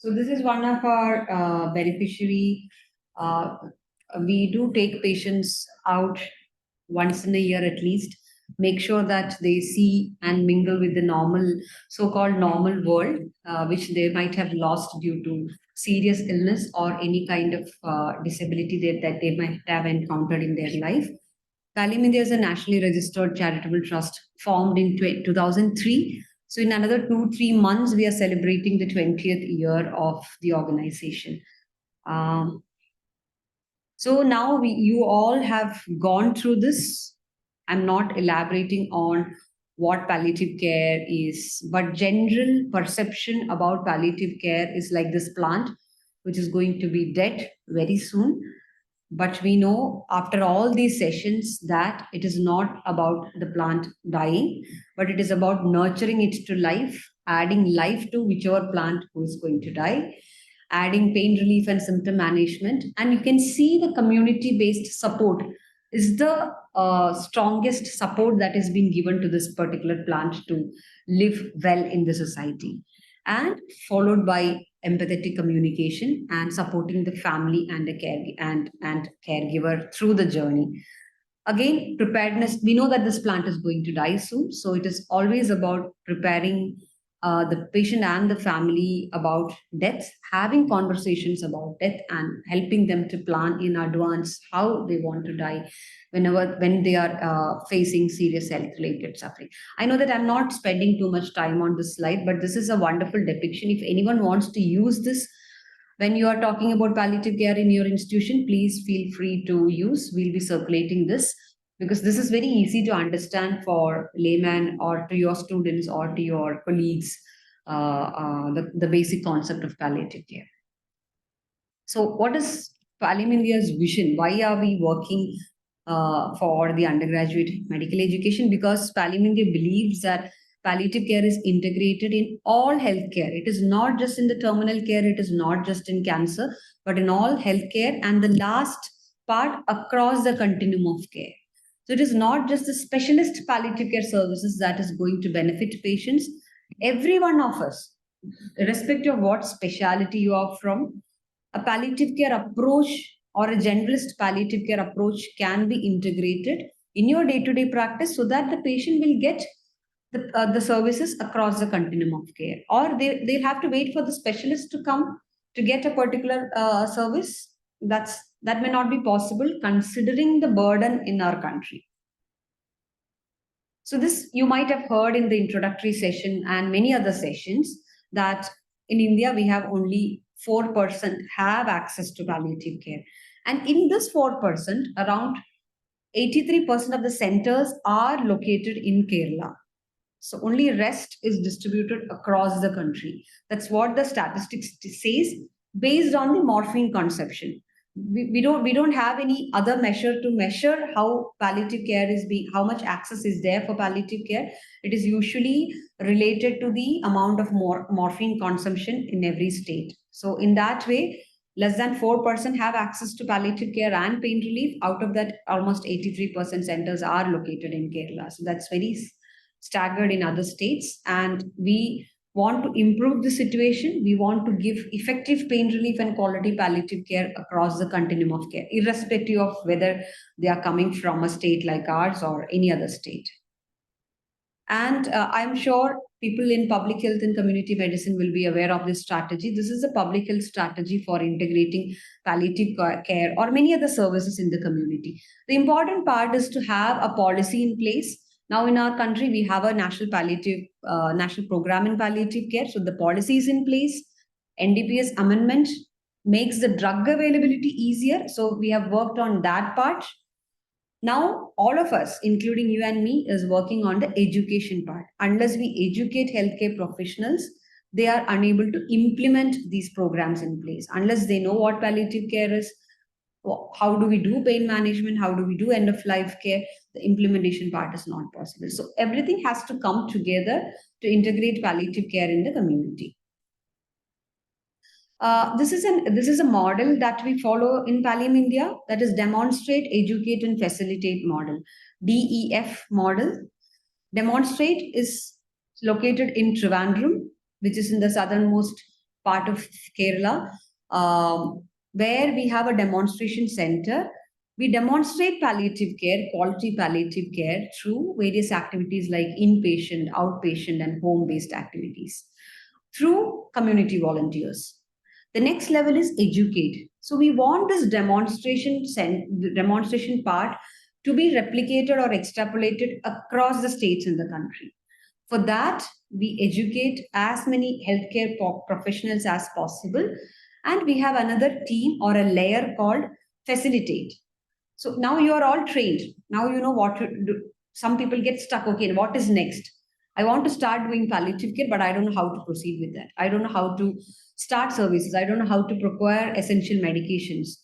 So this is one of our beneficiary. Uh, we do take patients out once in a year at least, make sure that they see and mingle with the normal, so-called normal world, which they might have lost due to serious illness or any kind of disability that they might have encountered in their life. Talim India is a nationally registered charitable trust formed in 2003. So, in another 2-3 months, we are celebrating the 20th year of the organization. Um, so, now you all have gone through this. I'm not elaborating on what palliative care is, but general perception about palliative care is like this plant, which is going to be dead very soon. But we know after all these sessions that it is not about the plant dying, but it is about nurturing it to life, adding life to whichever plant who is going to die, adding pain relief and symptom management. And you can see the community based support is the strongest support that is being given to this particular plant to live well in the society. And followed by empathetic communication and supporting the family and the and caregiver through the journey. Again, preparedness. We know that this plant is going to die soon, so it is always about preparing the patient and the family about death, having conversations about death, and helping them to plan in advance how they want to die when they are facing serious health related suffering. I know that I'm not spending too much time on this slide, but this is a wonderful depiction. If anyone wants to use this when you are talking about palliative care in your institution, please feel free to use. We'll be circulating this because this is very easy to understand for layman or to your students or to your colleagues, the basic concept of palliative care. So, what is Pallium India's vision? Why are we working for the undergraduate medical education? Because Pallium India believes that palliative care is integrated in all healthcare. It is not just in the terminal care, it is not just in cancer, but in all healthcare and the last part across the continuum of care. So it is not just the specialist palliative care services that is going to benefit patients. Every one of us, irrespective of what specialty you are from, a palliative care approach or a generalist palliative care approach can be integrated in your day-to-day practice so that the patient will get the services across the continuum of care, or they'll have to wait for the specialist to come to get a particular service. That may not be possible considering the burden in our country. So this you might have heard in the introductory session and many other sessions that in India we have only 4% have access to palliative care, and in this 4%, around 83% of the centers are located in Kerala. So only rest is distributed across the country. That's what the statistics says based on the morphine conception. We don't have any other measure to measure how palliative care is being, how much access is there for palliative care. It is usually related to the amount of morphine consumption in every state. So in that way, less than 4% have access to palliative care and pain relief. Out of that, almost 83% centers are located in Kerala. So that's very staggered in other states, and we want to improve the situation. We want to give effective pain relief and quality palliative care across the continuum of care, irrespective of whether they are coming from a state like ours or any other state. And I'm sure people in public health and community medicine will be aware of this strategy. This is a public health strategy for integrating palliative care or many other services in the community. The important part is to have a policy in place. Now, in our country, we have a national program in palliative care. So the policy is in place. NDPS amendment makes the drug availability easier. So we have worked on that part. Now, all of us, including you and me, is working on the education part. Unless we educate healthcare professionals, they are unable to implement these programs in place. Unless they know what palliative care is, how do we do pain management, how do we do end of life care, the implementation part is not possible. So everything has to come together to integrate palliative care in the community. This is a model that we follow in Pallium India, that is demonstrate, educate, and facilitate model, DEF model. Demonstrate is located in Trivandrum, which is in the southernmost part of Kerala, where we have a demonstration center. We demonstrate palliative care, quality palliative care through various activities like inpatient, outpatient, and home-based activities through community volunteers. The next level is educate. So we want this demonstration part to be replicated or extrapolated across the states in the country. For that, we educate as many healthcare professionals as possible. And we have another team or a layer called facilitate. So now you are all trained. Now you know what to do. Some people get stuck. Okay, what is next? I want to start doing palliative care, but I don't know how to proceed with that. I don't know how to start services. I don't know how to procure essential medications.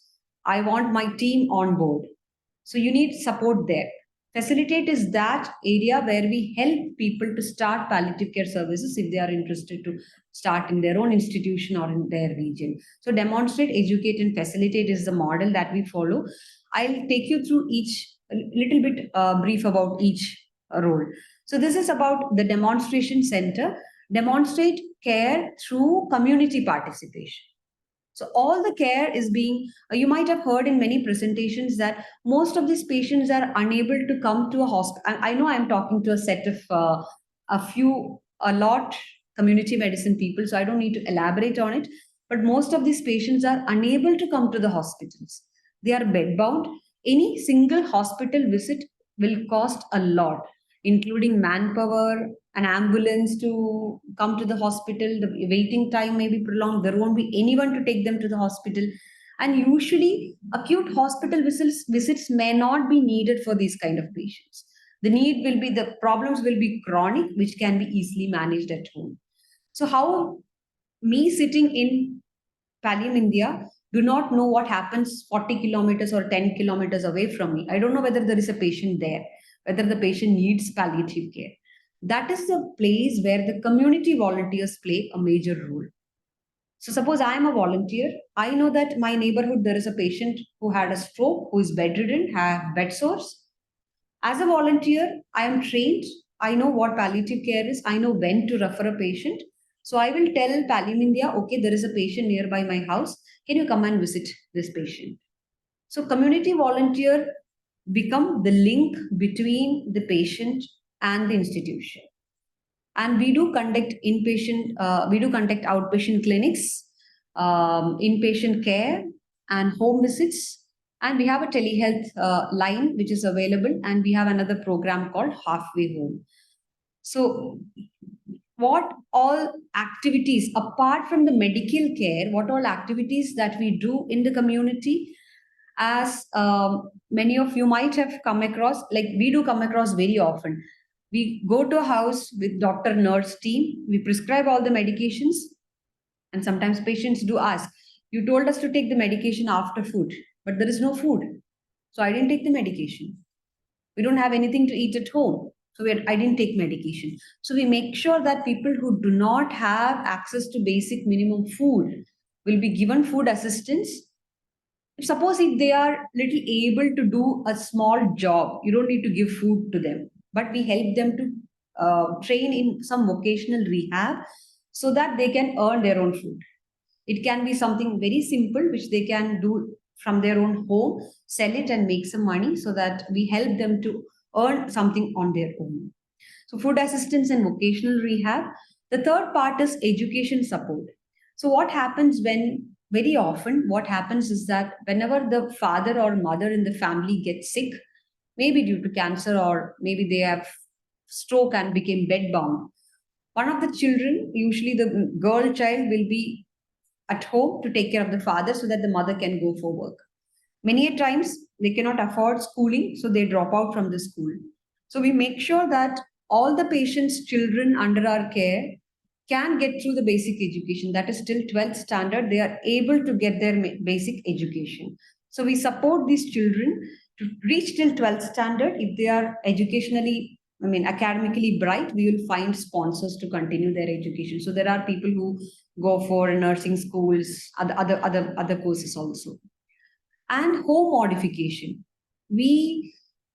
I want my team on board. So you need support there. Facilitate is that area where we help people to start palliative care services if they are interested to start in their own institution or in their region. So demonstrate, educate, and facilitate is the model that we follow. I'll take you through each, a little bit brief about each role. So this is about the demonstration center. Demonstrate care through community participation. So all the care is being, you might have heard in many presentations that most of these patients are unable to come to a hospital. I know I'm talking to a set of a lot community medicine people, so I don't need to elaborate on it. But most of these patients are unable to come to the hospitals. They are bedbound. Any single hospital visit will cost a lot, including manpower, an ambulance to come to the hospital. The waiting time may be prolonged. There won't be anyone to take them to the hospital. And usually, acute hospital visits may not be needed for these kind of patients. The problems will be chronic, which can be easily managed at home. So, how me sitting in Pallium, India, do not know what happens 40 kilometers or 10 kilometers away from me. I don't know whether there is a patient there, whether the patient needs palliative care. That is the place where the community volunteers play a major role. So suppose I am a volunteer, I know that my neighborhood there is a patient who had a stroke, who is bedridden, have bed sores. As a volunteer, I am trained. I know what palliative care is. I know when to refer a patient. So I will tell Pallium India, okay, there is a patient nearby my house. Can you come and visit this patient? So community volunteer become the link between the patient and the institution. And we do conduct outpatient clinics, inpatient care, and home visits. And we have a telehealth line which is available, and we have another program called Halfway Home. So, what all activities, apart from the medical care, what all activities that we do in the community, as many of you might have come across, like we do come across very often. We go to a house with doctor nurse team, we prescribe all the medications, and sometimes patients do ask, you told us to take the medication after food, but there is no food. So I didn't take the medication. We don't have anything to eat at home. So I didn't take medication. So we make sure that people who do not have access to basic minimum food will be given food assistance. Suppose if they are little able to do a small job, you don't need to give food to them, but we help them to train in some vocational rehab so that they can earn their own food. It can be something very simple which they can do from their own home, sell it and make some money so that we help them to earn something on their own. So food assistance and vocational rehab. The third part is education support. So what happens very often, what happens is that whenever the father or mother in the family gets sick, maybe due to cancer or maybe they have stroke and became bedbound, one of the children, usually the girl child, will be at home to take care of the father so that the mother can go for work. Many a times they cannot afford schooling, so they drop out from the school. So we make sure that all the patients' children under our care can get through the basic education. That is till 12th standard, they are able to get their basic education. So we support these children to reach till 12th standard. If they are academically bright, we will find sponsors to continue their education. So there are people who go for nursing schools, other courses also. And home modification. We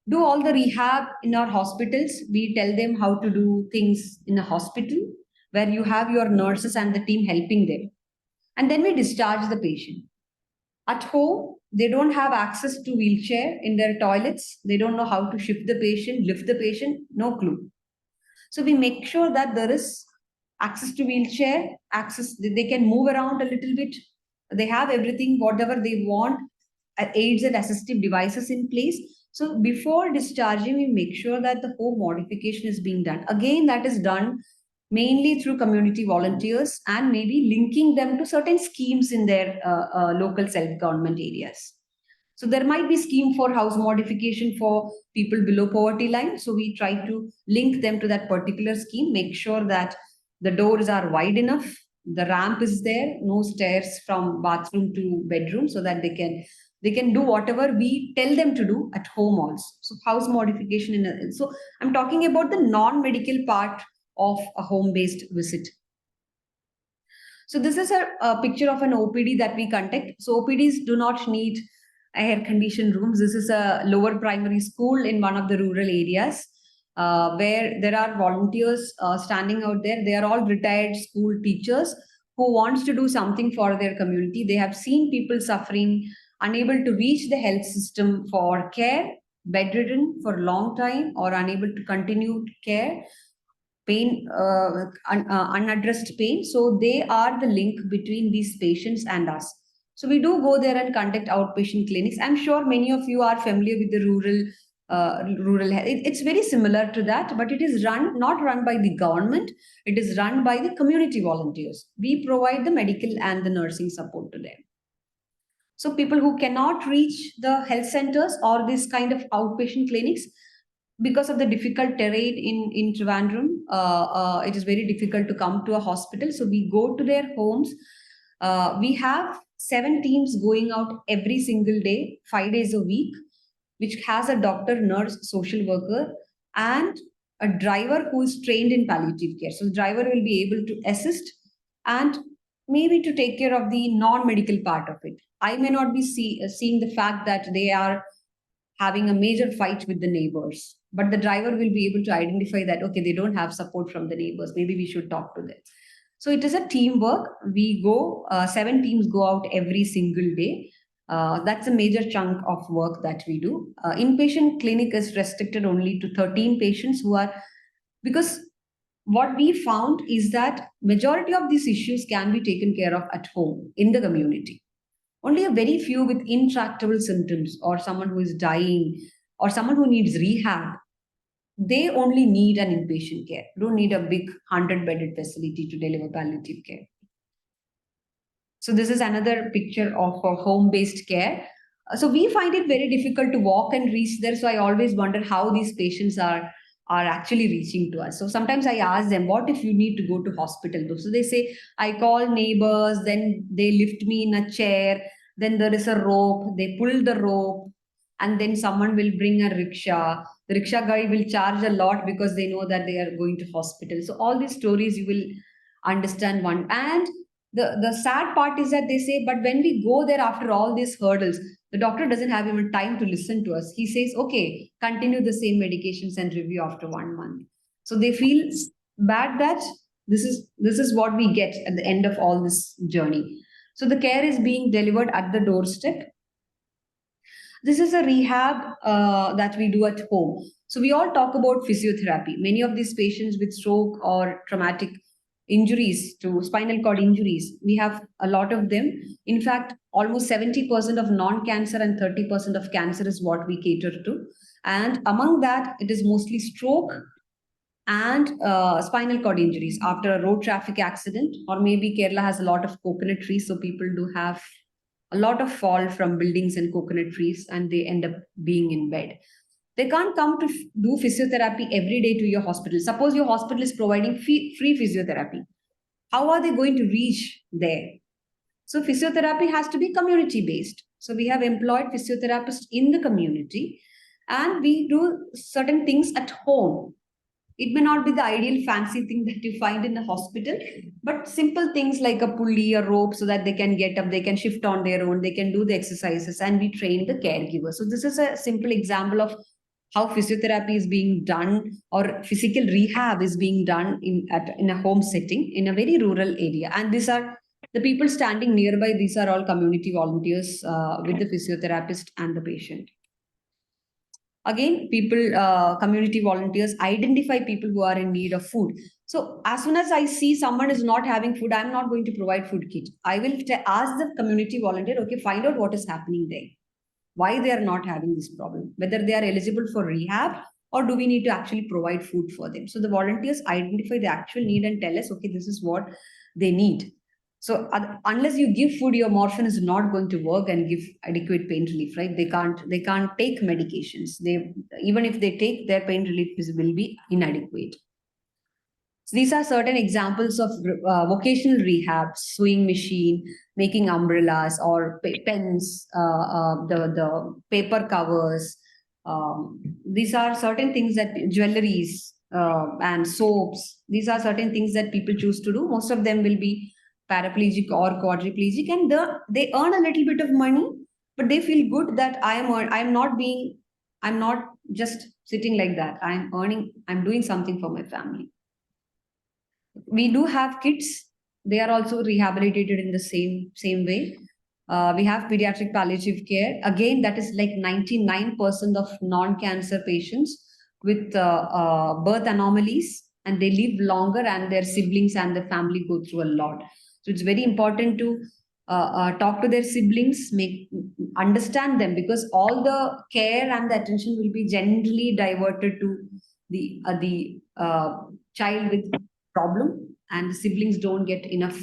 do all the rehab in our hospitals. We tell them how to do things in a hospital where you have your nurses and the team helping them. and then we discharge the patient. At home, they don't have access to wheelchair in their toilets. They don't know how to shift the patient, lift the patient, no clue. So we make sure that there is access to wheelchair, access, they can move around a little bit. They have everything, whatever they want, aids and assistive devices in place. So before discharging, we make sure that the home modification is being done. Again, that is done mainly through community volunteers and maybe linking them to certain schemes in their local self-government areas. So there might be scheme for house modification for people below poverty line. So we try to link them to that particular scheme, make sure that the doors are wide enough, the ramp is there, no stairs from bathroom to bedroom, so that they can do whatever we tell them to do at home also. So house modification so I'm talking about the non-medical part of a home-based visit. So this is a picture of an OPD that we conduct. So OPDs do not need air-conditioned rooms. This is a lower primary school in one of the rural areas where there are volunteers standing out there. They are all retired school teachers who wants to do something for their community. They have seen people suffering, unable to reach the health system for care, bedridden for a long time, or unable to continue care, pain, unaddressed pain. So they are the link between these patients and us. So we do go there and conduct outpatient clinics. I'm sure many of you are familiar with the rural health. It's very similar to that, but it is not run by the government. It is run by the community volunteers. We provide the medical and the nursing support to them. So people who cannot reach the health centers or this kind of outpatient clinics, because of the difficult terrain in Trivandrum, it is very difficult to come to a hospital. So we go to their homes. We have 7 teams going out every single day, 5 days a week, which has a doctor, nurse, social worker, and a driver who is trained in palliative care. So the driver will be able to assist and maybe to take care of the non-medical part of it. I may not be seeing the fact that they are having a major fight with the neighbors, but the driver will be able to identify that, okay, they don't have support from the neighbors. Maybe we should talk to them. So it is a teamwork. We go, 7 teams go out every single day. That's a major chunk of work that we do. Inpatient clinic is restricted only to 13 patients who are, because what we found is that majority of these issues can be taken care of at home in the community. Only a very few with intractable symptoms or someone who is dying or someone who needs rehab, they only need an inpatient care. Don't need a big 100-bedded facility to deliver palliative care. So this is another picture of a home-based care. So we find it very difficult to walk and reach there. So I always wonder how these patients are actually reaching to us. So sometimes I ask them, what if you need to go to hospital? So they say, I call neighbors, then they lift me in a chair, then there is a rope, they pull the rope, and then someone will bring a rickshaw. The rickshaw guy will charge a lot because they know that they are going to hospital. So all these stories you will understand one. And the sad part is that they say, but when we go there after all these hurdles, the doctor doesn't have even time to listen to us. He says, okay, continue the same medications and review after 1 month. So they feel bad that this is what we get at the end of all this journey. So the care is being delivered at the doorstep. This is a rehab that we do at home. So we all talk about physiotherapy. Many of these patients with stroke or traumatic injuries to spinal cord injuries, we have a lot of them. In fact, almost 70% of non-cancer and 30% of cancer is what we cater to. And among that, it is mostly stroke and spinal cord injuries after a road traffic accident, or maybe Kerala has a lot of coconut trees, so people do have a lot of fall from buildings and coconut trees, and they end up being in bed. They can't come to do physiotherapy every day to your hospital. Suppose your hospital is providing free physiotherapy. How are they going to reach there? So physiotherapy has to be community-based. So we have employed physiotherapists in the community, and we do certain things at home. It may not be the ideal fancy thing that you find in a hospital, but simple things like a pulley, a rope, so that they can get up, they can shift on their own, they can do the exercises, and we train the caregiver. So this is a simple example of how physiotherapy is being done, or physical rehab is being done in a home setting in a very rural area. And these are The people standing nearby, these are all community volunteers with the physiotherapist and the patient. Again, people, community volunteers identify people who are in need of food. So as soon as I see someone is not having food, I'm not going to provide food kit. I will ask the community volunteer, okay, find out what is happening there, why they are not having this problem, whether they are eligible for rehab, or do we need to actually provide food for them. So the volunteers identify the actual need and tell us, okay, this is what they need. So unless you give food, your morphine is not going to work and give adequate pain relief, right? They can't take medications. They, even if they take, their pain relief will be inadequate. So these are certain examples of vocational rehab: sewing machine, making umbrellas or pens, the paper covers. These are certain things that jewelries and soaps. These are certain things that people choose to do. Most of them will be paraplegic or quadriplegic, and they earn a little bit of money, but they feel good that I'm not just sitting like that. I'm earning. I'm doing something for my family. We do have kids. They are also rehabilitated in the same way. We have pediatric palliative care. Again, that is like 99% of non-cancer patients with birth anomalies, and they live longer, and their siblings and the family go through a lot. So it's very important to talk to their siblings, understand them, because all the care and the attention will be generally diverted to the child with problem, and the siblings don't get enough.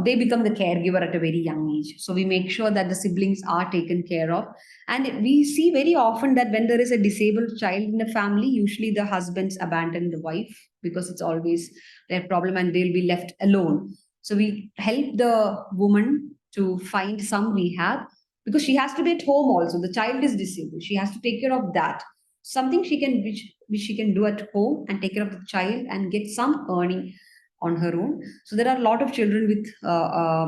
They become the caregiver at a very young age. So we make sure that the siblings are taken care of. And we see very often that when there is a disabled child in the family, usually the husbands abandon the wife because it's always their problem and they'll be left alone. So we help the woman to find some rehab, because she has to be at home also. The child is disabled. She has to take care of that. Something she can, which she can do at home and take care of the child and get some earning on her own. So there are a lot of children with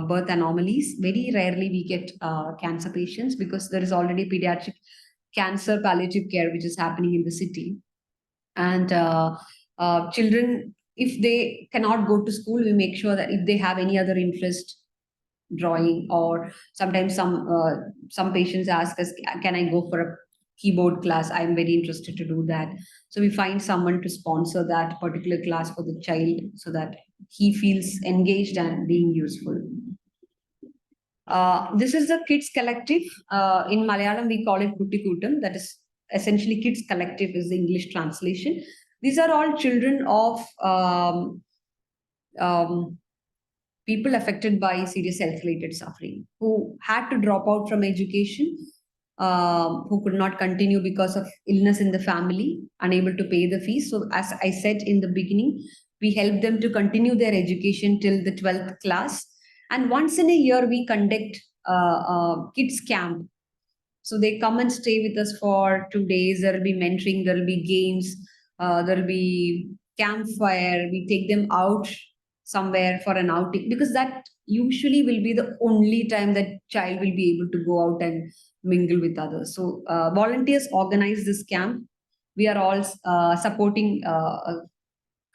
birth anomalies. Very rarely we get cancer patients, because there is already pediatric cancer palliative care which is happening in the city. And children, if they cannot go to school, we make sure that if they have any other interest, drawing, or sometimes some patients ask us, can I go for a keyboard class? I'm very interested to do that. So we find someone to sponsor that particular class for the child, so that he feels engaged and being useful. This is the kids collective. In Malayalam we call it Kutti Kootam. That is essentially kids collective is the English translation. These are all children of people affected by serious health-related suffering, who had to drop out from education, who could not continue because of illness in the family, unable to pay the fees. So as I said in the beginning, we help them to continue their education till the 12th class. And once in a year, we conduct kids camp. So they come and stay with us for 2 days. There will be mentoring, there will be games, there will be campfire. We take them out somewhere for an outing, because that usually will be the only time that child will be able to go out and mingle with others. So volunteers organize this camp. We are all supporting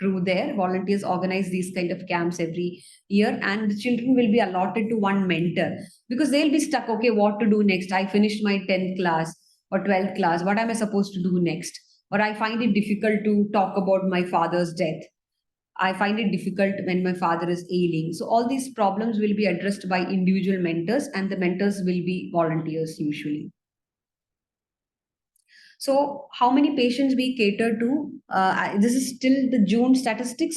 crew there. Volunteers organize these kind of camps every year, and the children will be allotted to one mentor, because they'll be stuck. Okay, what to do next? I finished my 10th class or 12th class. What am I supposed to do next? Or I find it difficult to talk about my father's death. I find it difficult when my father is ailing. So all these problems will be addressed by individual mentors, and the mentors will be volunteers usually. So how many patients we cater to? This is still the June statistics.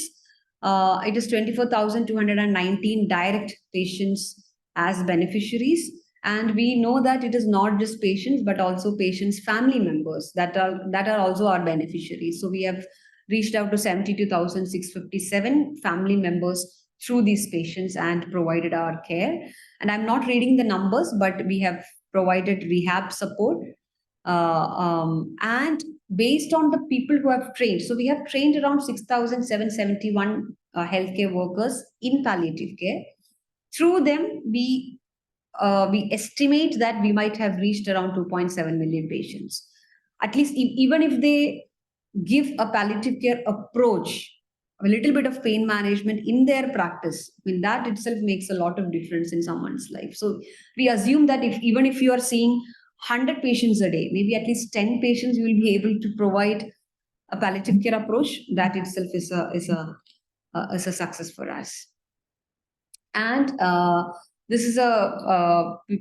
It is 24,219 direct patients as beneficiaries. And we know that it is not just patients, but also patients' family members that are also our beneficiaries. So we have reached out to 72,657 family members through these patients and provided our care. And I'm not reading the numbers, but we have provided rehab support. And based on the people who have trained, so we have trained around 6,771 healthcare workers in palliative care. Through them, we estimate that we might have reached around 2.7 million patients. At least even if they give a palliative care approach a little bit of pain management in their practice, I mean, that itself makes a lot of difference in someone's life. So we assume that even if you are seeing 100 patients a day, maybe at least 10 patients you will be able to provide a palliative care approach. That itself is a success for us. And this is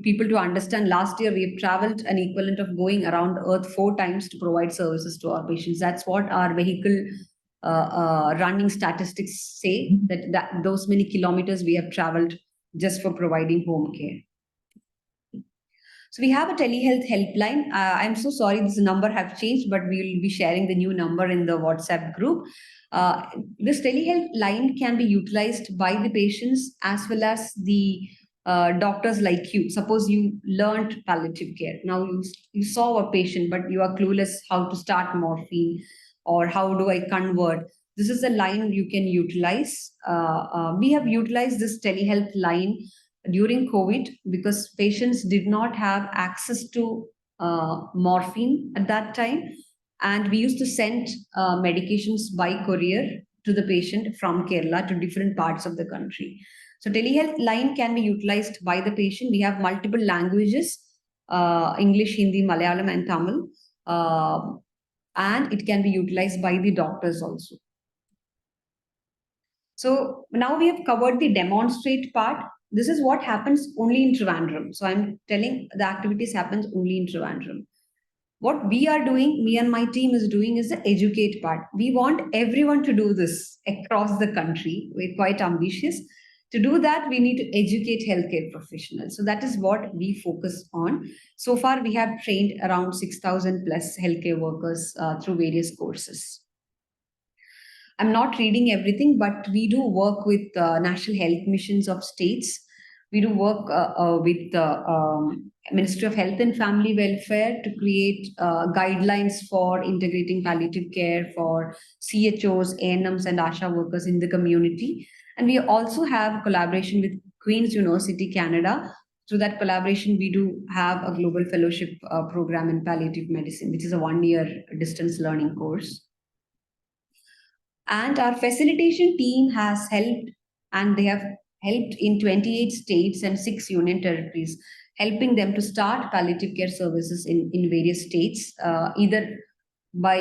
people to understand. Last year we have traveled an equivalent of going around the earth 4 times to provide services to our patients. That's what our vehicle running statistics say, that those many kilometers we have traveled just for providing home care. So we have a telehealth helpline. I'm so sorry, this number have changed, but we will be sharing the new number in the WhatsApp group. This telehealth line can be utilized by the patients as well as the doctors like you. Suppose you learned palliative care. Now you saw a patient, but you are clueless how to start morphine or how do I convert. This is a line you can utilize. We have utilized this telehealth line during COVID because patients did not have access to morphine at that time. And we used to send medications by courier to the patient from Kerala to different parts of the country. So telehealth line can be utilized by the patient. We have multiple languages, English, Hindi, Malayalam, and Tamil. And it can be utilized by the doctors also. So now we have covered the demonstrate part. This is what happens only in Trivandrum. So I'm telling the activities happens only in Trivandrum. What we are doing, me and my team is doing, is the educate part. We want everyone to do this across the country. We're quite ambitious. To do that, we need to educate healthcare professionals. So that is what we focus on. So far, we have trained around 6,000 plus healthcare workers through various courses. I'm not reading everything, but we do work with national health missions of states. We do work with the Ministry of Health and Family Welfare to create guidelines for integrating palliative care for CHOs, ANMs, and ASHA workers in the community. And we also have collaboration with Queen's University, Canada. Through that collaboration, we do have a global fellowship program in palliative medicine, which is a 1-year distance learning course. And our facilitation team has helped, and they have helped in 28 states and 6 union territories, helping them to start palliative care services in various states, either by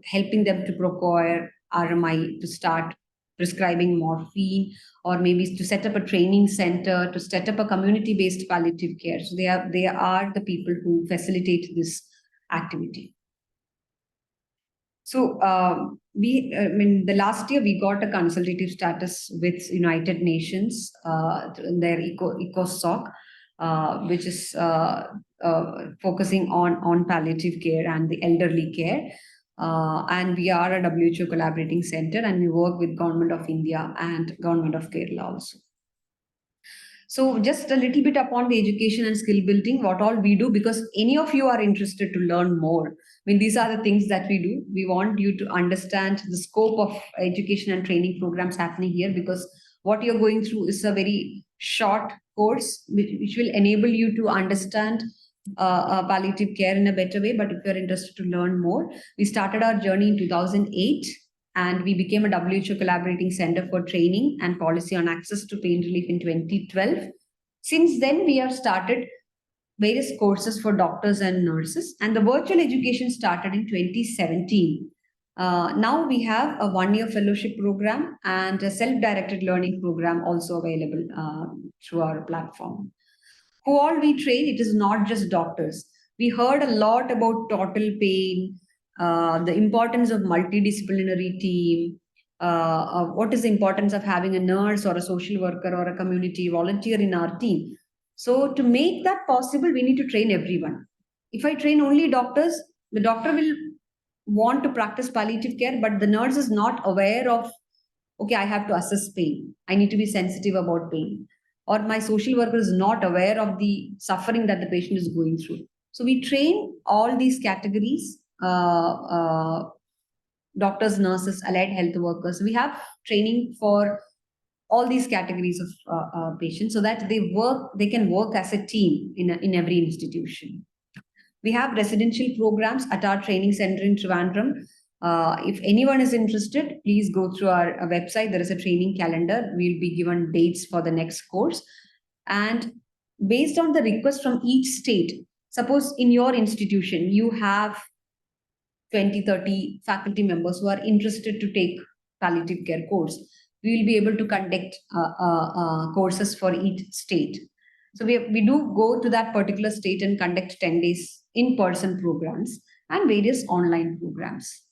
helping them to procure RMI, to start prescribing morphine, or maybe to set up a training center, to set up a community-based palliative care. So they are the people who facilitate this activity. So the last year we got a consultative status with United Nations, their ECOSOC, which is focusing on palliative care and the elderly care. And we are a WHO collaborating center, and we work with Government of India and Government of Kerala also. So just a little bit upon the education and skill building, what all we do, because any of you are interested to learn more. I mean, these are the things that we do. We want you to understand the scope of education and training programs happening here, because what you're going through is a very short course, which will enable you to understand palliative care in a better way. But if you're interested to learn more, we started our journey in 2008. And we became a WHO collaborating center for training and policy on access to pain relief in 2012. Since then, we have started various courses for doctors and nurses, and the virtual education started in 2017. Now we have a 1-year fellowship program and a self-directed learning program also available through our platform. Who all we train? It is not just doctors. We heard a lot about total pain, the importance of multidisciplinary team, what is the importance of having a nurse or a social worker or a community volunteer in our team. So to make that possible, we need to train everyone. If I train only doctors, the doctor will want to practice palliative care, but the nurse is not aware of, okay, I have to assess pain. I need to be sensitive about pain. Or my social worker is not aware of the suffering that the patient is going through. So we train all these categories. Doctors, nurses, allied health workers. We have training for all these categories of patients so that they can work as a team in every institution. We have residential programs at our training center in Trivandrum. If anyone is interested, please go through our website. There is a training calendar. We'll be given dates for the next course. And based on the request from each state, suppose in your institution, you have 20, 30 faculty members who are interested to take palliative care course. We will be able to conduct courses for each state. So we do go to that particular state and conduct 10 days in-person programs and various online programs.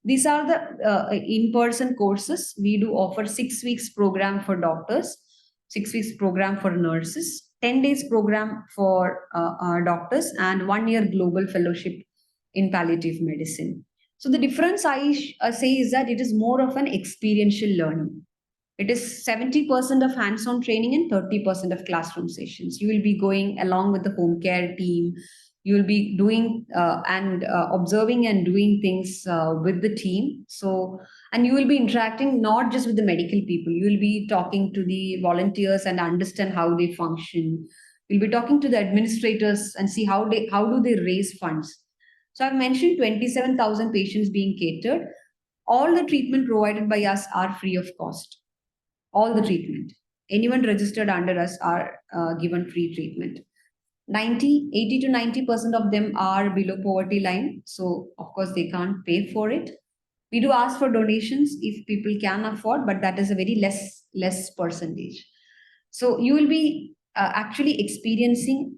These are the in-person courses. We do offer 6 weeks program for doctors, 6 weeks program for nurses, 10 days program for doctors, and 1 year global fellowship in palliative medicine. So the difference I say is that it is more of an experiential learning. It is 70% of hands-on training and 30% of classroom sessions. You will be going along with the home care team. You will be doing and observing and doing things with the team. So, and you will be interacting not just with the medical people. You will be talking to the volunteers and understand how they function. You'll be talking to the administrators and see how do they raise funds. So I've mentioned 27,000 patients being catered. All the treatment provided by us are free of cost. All the treatment. Anyone registered under us are given free treatment. 80 to 90% of them are below poverty line. So of course they can't pay for it. We do ask for donations if people can afford, but that is a very less percentage. So you will be actually experiencing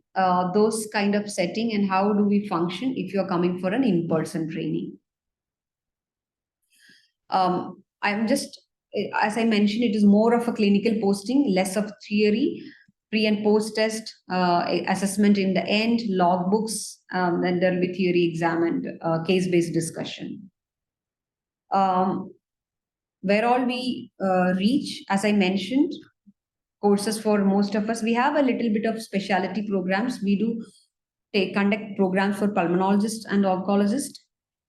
those kind of setting and how do we function if you're coming for an in-person training. I'm just, as I mentioned, it is more of a clinical posting, less of theory, pre and post test, assessment in the end, logbooks, then there will be theory exam and case-based discussion. Where all we reach, as I mentioned, courses for most of us. We have a little bit of specialty programs. We do conduct programs for pulmonologists and oncologists,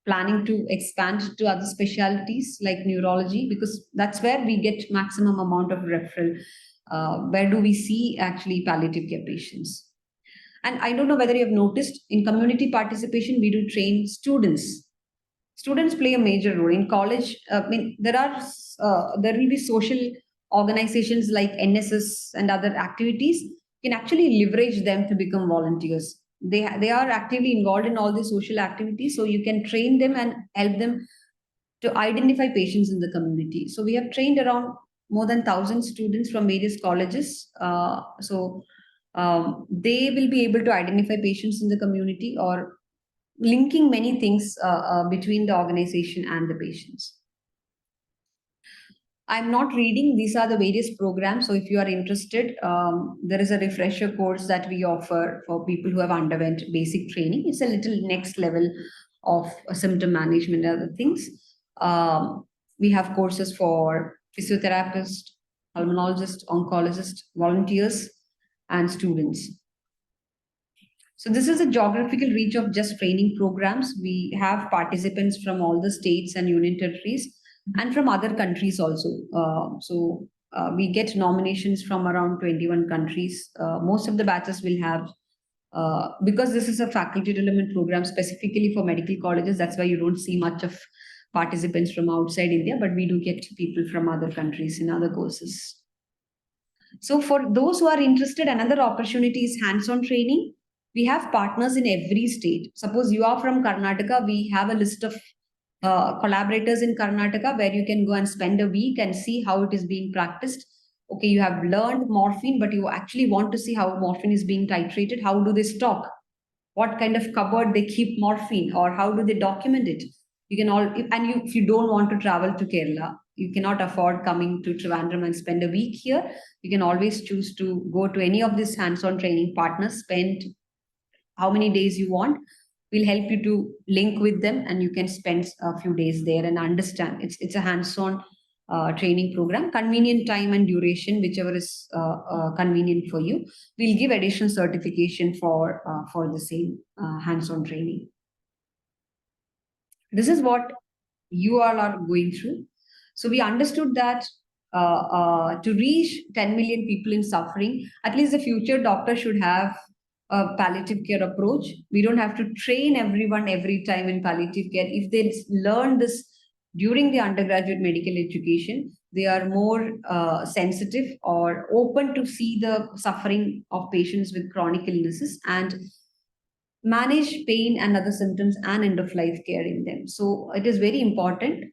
planning to expand to other specialties like neurology, because that's where we get maximum amount of referral. Where do we see actually palliative care patients? And I don't know whether you have noticed, in community participation, we do train students. Students play a major role in college. I mean, there will be social organizations like NSS and other activities. You can actually leverage them to become volunteers. They are actively involved in all these social activities, so you can train them and help them to identify patients in the community. So we have trained around more than 1,000 students from various colleges. They will be able to identify patients in the community or linking many things between the organization and the patients. I'm not reading. These are the various programs. So if you are interested, there is a refresher course that we offer for people who have underwent basic training. It's a little next level of symptom management and other things. We have courses for physiotherapists, pulmonologists, oncologists, volunteers, and students. So this is a geographical reach of just training programs. We have participants from all the states and union territories and from other countries also. We get nominations from around 21 countries. Most of the batches will have, because this is a faculty development program specifically for medical colleges, that's why you don't see much of participants from outside India, but we do get people from other countries in other courses. So for those who are interested, another opportunity is hands-on training. We have partners in every state. Suppose you are from Karnataka, we have a list of collaborators in Karnataka where you can go and spend a week and see how it is being practiced. Okay, you have learned morphine, but you actually want to see how morphine is being titrated. How do they stock? What kind of cupboard they keep morphine, or how do they document it? You can all, if you don't want to travel to Kerala, you cannot afford coming to Trivandrum and spend a week here, you can always choose to go to any of these hands-on training partners, spend how many days you want. We'll help you to link with them and you can spend a few days there and understand. It's a hands-on training program, convenient time and duration, whichever is convenient for you. We'll give additional certification for the same hands-on training. This is what you all are going through. So we understood that to reach 10 million people in suffering, at least the future doctor should have a palliative care approach. We don't have to train everyone every time in palliative care. If they learn this during the undergraduate medical education, they are more sensitive or open to see the suffering of patients with chronic illnesses and manage pain and other symptoms and end of life care in them. So it is very important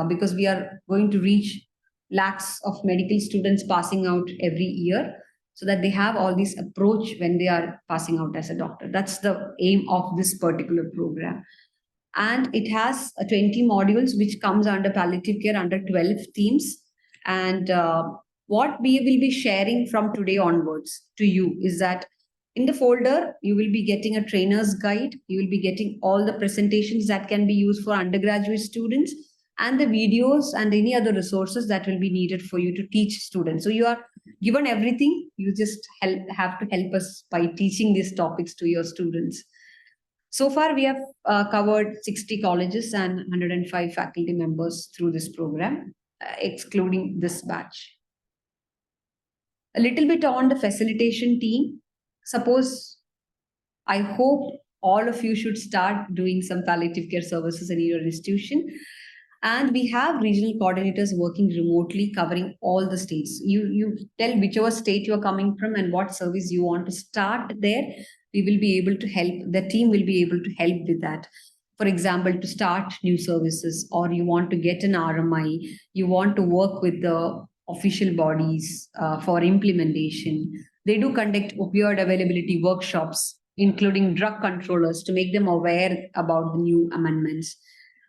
because we are going to reach lakhs of medical students passing out every year, so that they have all this approach when they are passing out as a doctor. That's the aim of this particular program. And it has 20 modules which comes under palliative care under 12 themes. And what we will be sharing from today onwards to you is that in the folder, you will be getting a trainer's guide. You will be getting all the presentations that can be used for undergraduate students and the videos and any other resources that will be needed for you to teach students. So you are given everything. You just have to help us by teaching these topics to your students. So far, we have covered 60 colleges and 105 faculty members through this program, excluding this batch. A little bit on the facilitation team. Suppose, I hope all of you should start doing some palliative care services in your institution. And we have regional coordinators working remotely, covering all the states. You tell whichever state you're coming from and what service you want to start there. We will be able to help. The team will be able to help with that. For example, to start new services, or you want to get an RMI, you want to work with the official bodies for implementation. They do conduct opioid availability workshops, including drug controllers, to make them aware about the new amendments.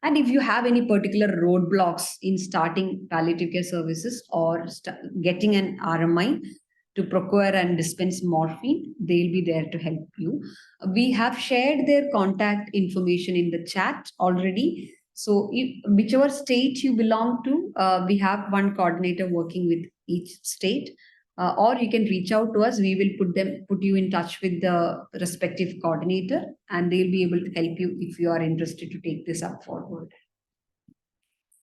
And if you have any particular roadblocks in starting palliative care services or getting an RMI to procure and dispense morphine, they'll be there to help you. We have shared their contact information in the chat already. So if whichever state you belong to, we have one coordinator working with each state. Or you can reach out to us. We will put you in touch with the respective coordinator, and they'll be able to help you if you are interested to take this up forward.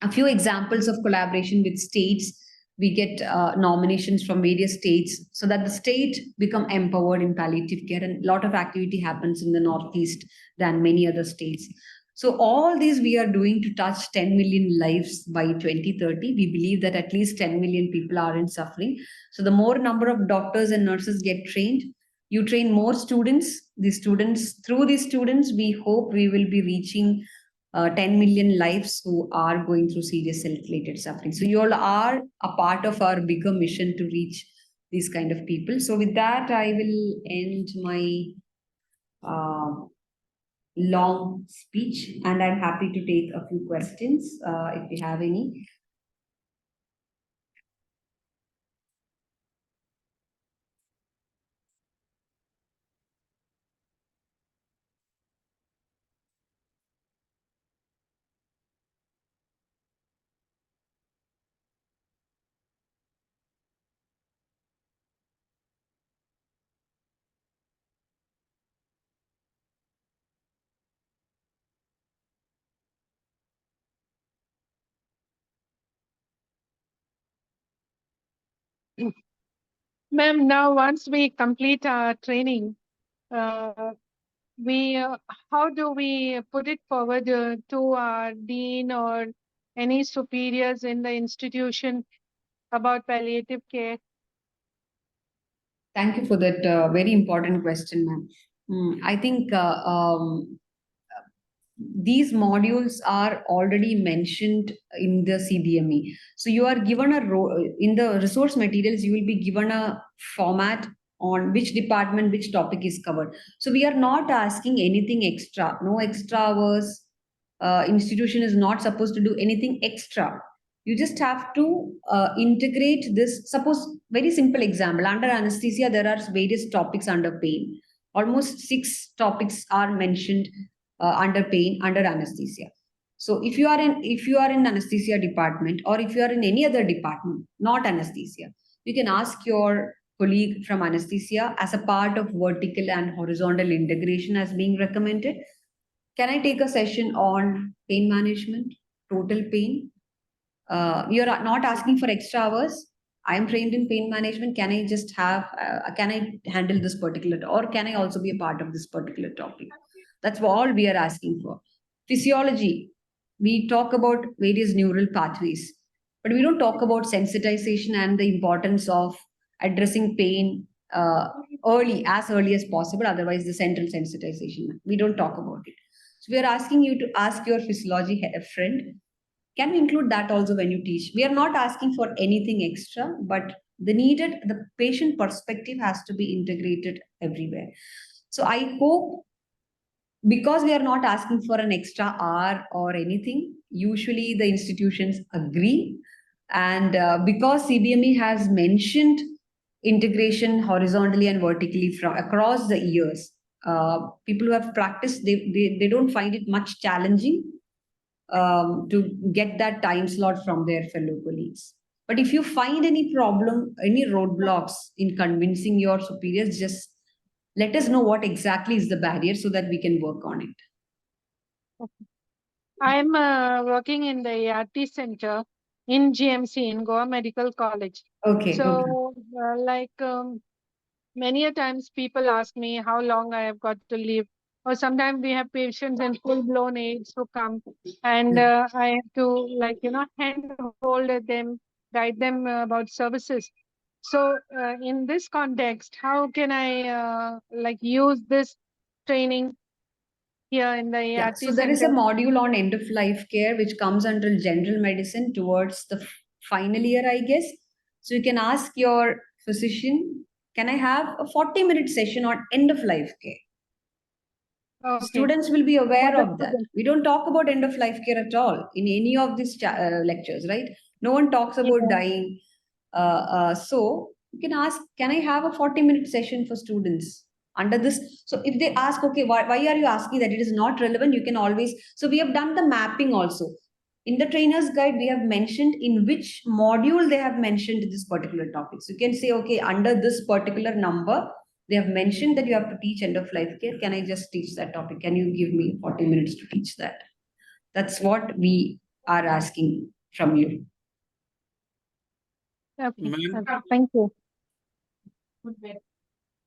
A few examples of collaboration with states. We get nominations from various states so that the state become empowered in palliative care, and a lot of activity happens in the Northeast than many other states. So all these we are doing to touch 10 million lives by 2030. We believe that at least 10 million people are in suffering. So the more number of doctors and nurses get trained, you train more students. Through these students, we hope we will be reaching 10 million lives who are going through serious health-related suffering. So you all are a part of our bigger mission to reach these kind of people. So with that, I will end my long speech, and I'm happy to take a few questions if you have any. Ma'am, now once we complete our training, we how do we put it forward to our dean or any superiors in the institution about palliative care? Thank you for that very important question, ma'am. I think these modules are already mentioned in the CDME. So you are given in the resource materials, you will be given a format on which department, which topic is covered. So we are not asking anything extra, no extra hours. Institution is not supposed to do anything extra. You just have to integrate this. Suppose, very simple example, under anesthesia, there are various topics under pain. Almost 6 topics are mentioned under pain, under anesthesia. So if you are in anesthesia department, or if you are in any other department, not anesthesia, you can ask your colleague from anesthesia as a part of vertical and horizontal integration as being recommended. Can I take a session on pain management, total pain? You're not asking for extra hours. I'm trained in pain management. Can I just have, can I handle this particular, or can I also be a part of this particular topic? That's all we are asking for. Physiology, we talk about various neural pathways, but we don't talk about sensitization and the importance of addressing pain as early as possible. Otherwise, the central sensitization, we don't talk about it. So we are asking you to ask your physiology friend, can we include that also when you teach? We are not asking for anything extra, but the patient perspective has to be integrated everywhere. So I hope, because we are not asking for an extra hour or anything, usually the institutions agree. And because CBME has mentioned integration horizontally and vertically from across the years, people who have practiced, they don't find it much challenging to get that time slot from their fellow colleagues. But if you find any problem, any roadblocks in convincing your superiors, just let us know what exactly is the barrier so that we can work on it. I'm working in the ART center in GMC, in Goa Medical College. Okay. So, many a times people ask me how long I have got to live, or sometimes we have patients in full blown age who come, and I have to handhold them, guide them about services. So, in this context, how can I use this training here in the Yeah, ART so there is a center? module on end of life care which comes under general medicine towards the final year, I guess. So you can ask your physician, can I have a 40-minute session on end of life care? Okay. Students will be For aware the of that. students. We don't talk about end of life care at all in any of these lectures, right? No one talks about Yeah. dying. So you can ask, can I have a 40-minute session for students under this? So if they ask, okay, why are you asking that? It is not relevant. You can always. So we have done the mapping also. In the trainer's guide, we have mentioned in which module they have mentioned this particular topic. So you can say, okay, under this particular number, they have mentioned that you have to teach end of life care. Can I just teach that topic? Can you give me 40 minutes to teach that? That's what we are asking from you. Okay. Thank you.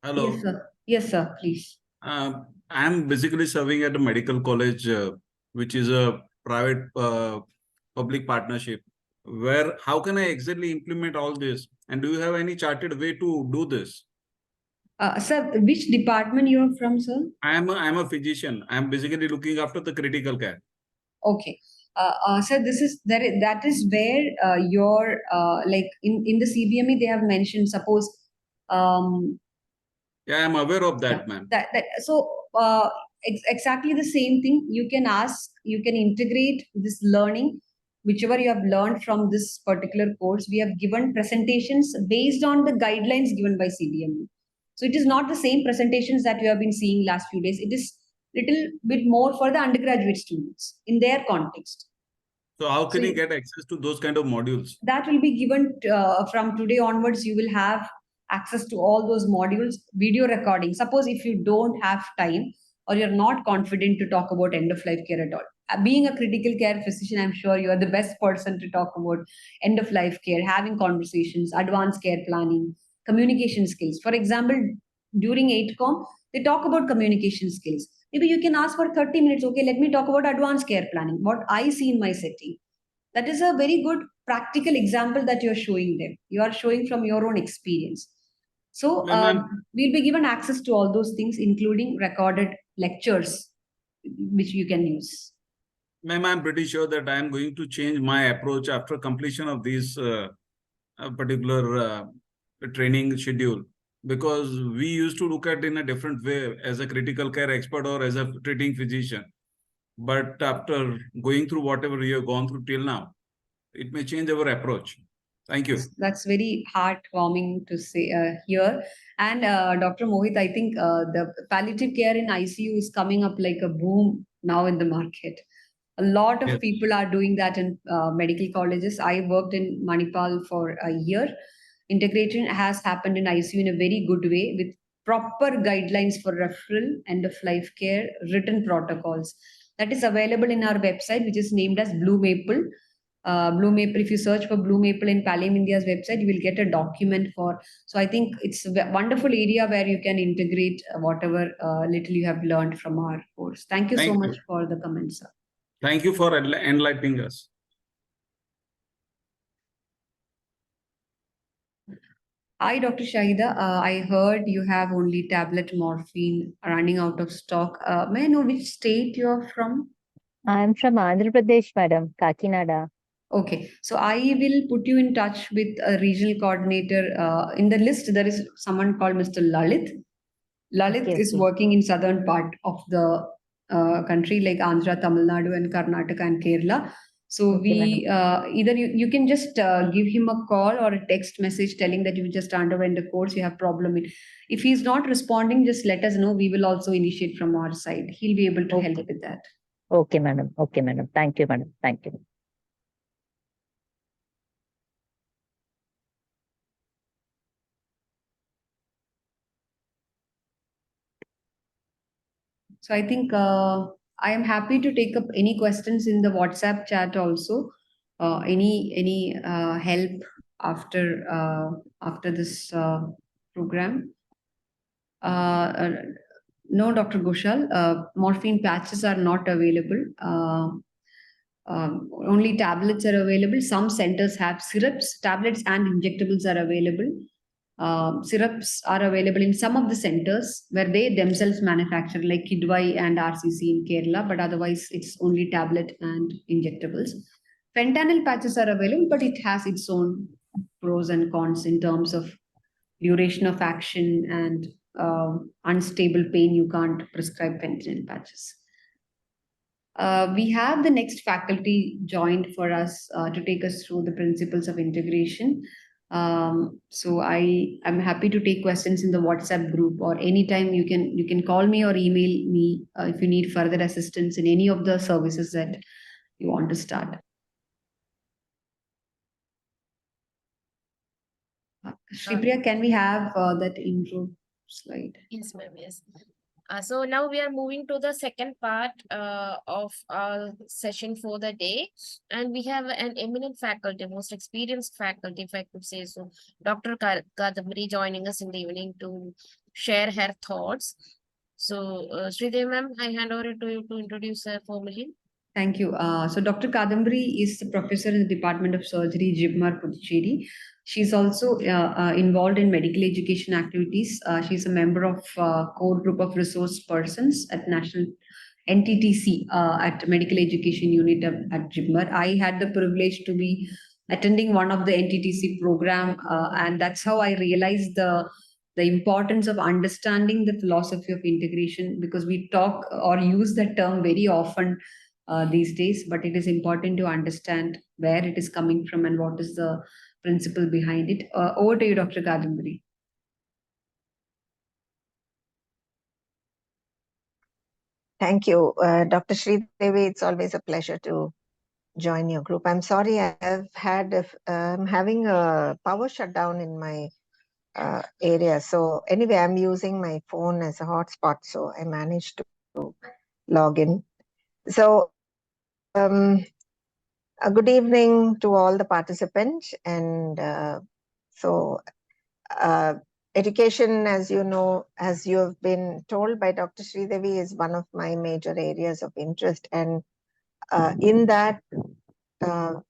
Hello. Yes, sir. Yes, sir. Please. I'm basically serving at a medical college, which is a private public partnership. How can I exactly implement all this? And do you have any charted way to do this? Sir, which department you are from, sir? I'm a physician. I'm basically looking after the critical care. Okay. Sir, that is where your like in the CBME they have mentioned. Suppose Yeah, I'm aware of that, yeah, ma'am. So exactly the same thing. You can ask, you can integrate this learning, whichever you have learned from this particular course. We have given presentations based on the guidelines given by CBME. So it is not the same presentations that you have been seeing last few days. It is little bit more for the undergraduate students in their context. So how can you get access to those kind of modules? That will be given from today onwards. You will have access to all those modules, video recording. Suppose if you don't have time or you're not confident to talk about end of life care at all. Being a critical care physician, I'm sure you are the best person to talk about end of life care, having conversations, advanced care planning, communication skills. For example, during 8Com, they talk about communication skills. Maybe you can ask for 30 minutes. Okay, let me talk about advanced care planning, what I see in my setting. That is a very good practical example that you're showing them. You are showing from your own experience. So we'll be given access to all those things, including recorded lectures, which you can use. Ma'am, I'm pretty sure that I'm going to change my approach after completion of this particular training schedule, because we used to look at in a different way as a critical care expert or as a treating physician. But after going through whatever you have gone through till now, it may change our approach. Thank you. That's very heartwarming to say here. And Dr. Mohit, I think the palliative care in ICU is coming up like a boom now in the market. A lot of people are doing that in medical colleges. I worked in Manipal for a year. Integration has happened in ICU in a very good way with proper guidelines for referral, end of life care, written protocols. That is available in our website, which is named as Blue Maple. Blue Maple. If you search for Blue Maple in Pallium India's website, you will get a document for. So I think it's a wonderful area where you can integrate whatever little you have learned from our course. Thank you so Thank much you. for the comments, sir. Thank you for enlightening us. Hi, Dr. Shahida. I heard you have only tablet morphine running out of stock. May I know which state you're from? I'm from Andhra Pradesh, madam, Kakinada. Okay, so I will put you in touch with a regional coordinator. In the list, there is someone called Mr. Lalit. Lalit Okay, is okay. working in southern part of the country like Andhra, Tamil Nadu, and Karnataka and Kerala. So Okay, either you can just give him a call or a text message telling that you just underwent the course, you have problem. If he's not responding, just let us know. We will also initiate from our side. He'll be able to help Okay. with that. Okay, madam. Okay, madam. Thank you, madam. Thank you. So I think I am happy to take up any questions in the WhatsApp chat also. Any help after this program? No, Dr. Goshal. Morphine patches are not available. Only tablets are available. Some centers have syrups, tablets, and injectables are available. Syrups are available in some of the centers where they themselves manufacture, like Kidwai and RCC in Kerala, but otherwise it's only tablet and injectables. Fentanyl patches are available, but it has its own pros and cons in terms of duration of action and unstable pain. You can't prescribe fentanyl patches. We have the next faculty joined for us to take us through the principles of integration. So I am happy to take questions in the WhatsApp group, or anytime you can call me or email me if you need further assistance in any of the services that you want to start. Shripriya, can we have that intro slide? Yes, ma'am. Yes. So now we are moving to the second part of our session for the day, and we have an eminent faculty, most experienced faculty, if I could say so, Dr. Kadambari, joining us in the evening to share her thoughts. So, Sreedevi ma'am, I hand over to you to introduce her formally. Thank you. So Dr. Kadambari is the professor in the Department of Surgery, JIPMAR, Puducherry. She's also involved in medical education activities. She's a member of core group of resource persons at National NTTC at Medical Education Unit at JIPMAR. I had the privilege to be attending one of the NTTC program, and that's how I realized the importance of understanding the philosophy of integration, because we talk or use that term very often these days, but it is important to understand where it is coming from and what is the principle behind it. Over to you, Dr. Kadambari. Thank you, Dr. Sreedevi. It's always a pleasure to join your group. I'm sorry, I'm having a power shutdown in my area. So anyway, I'm using my phone as a hotspot, so I managed to log in. So a good evening to all the participants. And education, as you know, as you have been told by Dr. Sreedevi, is one of my major areas of interest. And in that,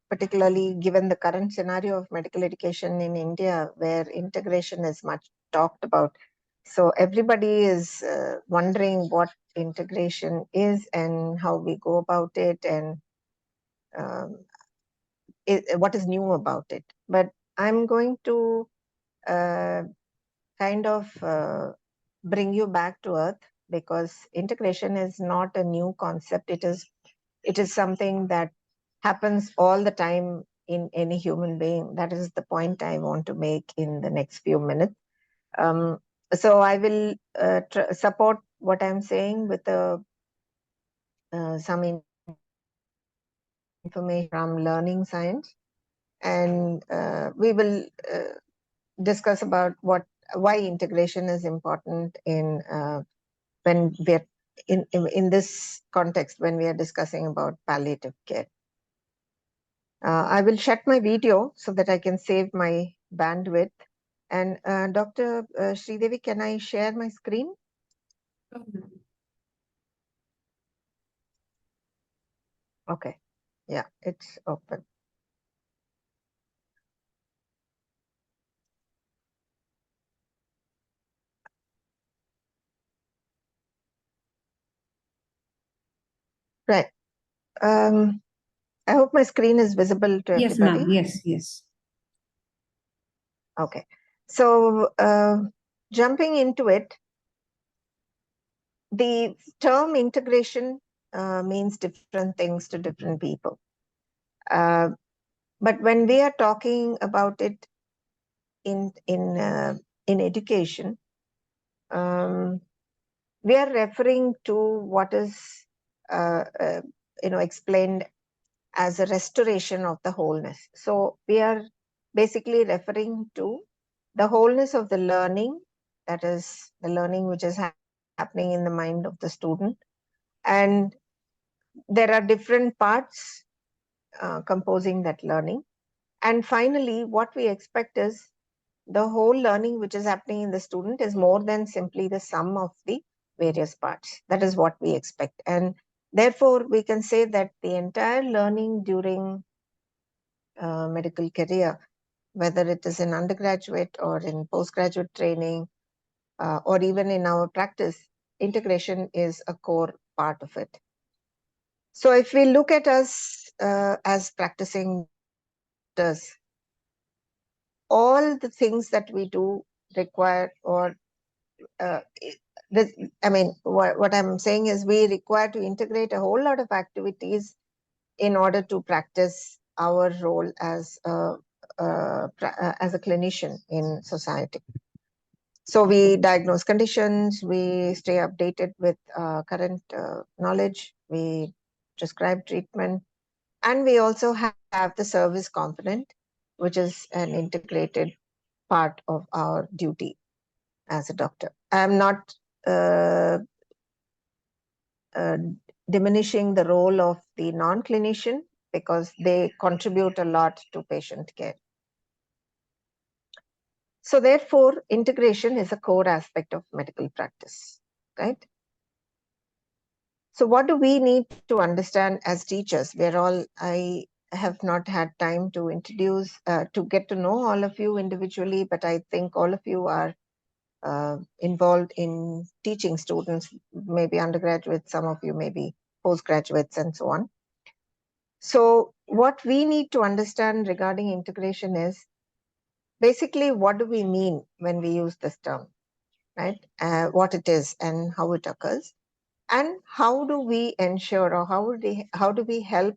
particularly given the current scenario of medical education in India, where integration is much talked about. So everybody is wondering what integration is and how we go about it, and what is new about it. But I'm going to kind of bring you back to earth, because integration is not a new concept. It is something that happens all the time in any human being. That is the point I want to make in the next few minutes. So I will support what I'm saying with some information from learning science, and we will discuss about why integration is important in when we're in this context, when we are discussing about palliative care. I will shut my video so that I can save my bandwidth. And Dr. Sreedevi, can I share my screen? Okay. Yeah, it's open. Right. I hope my screen is visible to Yes, everybody. ma'am. Yes, yes. Okay. So jumping into it, the term integration means different things to different people. But when we are talking about it in education, we are referring to what is explained as a restoration of the wholeness. So we are basically referring to the wholeness of the learning, that is the learning which is happening in the mind of the student. And there are different parts composing that learning. And finally, what we expect is the whole learning which is happening in the student is more than simply the sum of the various parts. That is what we expect. And therefore, we can say that the entire learning during medical career, whether it is in undergraduate or in postgraduate training, or even in our practice, integration is a core part of it. So if we look at us as practicing doctors, all the things that we do require, or what I'm saying is we require to integrate a whole lot of activities in order to practice our role as a clinician in society. So we diagnose conditions, we stay updated with current knowledge, we prescribe treatment, and we also have the service component, which is an integrated part of our duty as a doctor. I'm not diminishing the role of the non-clinician because they contribute a lot to patient care. So therefore, integration is a core aspect of medical practice, right? So what do we need to understand as teachers? I have not had time to introduce, to get to know all of you individually, but I think all of you are involved in teaching students, maybe undergraduates, some of you maybe postgraduates and so on. So what we need to understand regarding integration is basically what do we mean when we use this term, right? What it is and how it occurs, and how do we ensure, or how do we help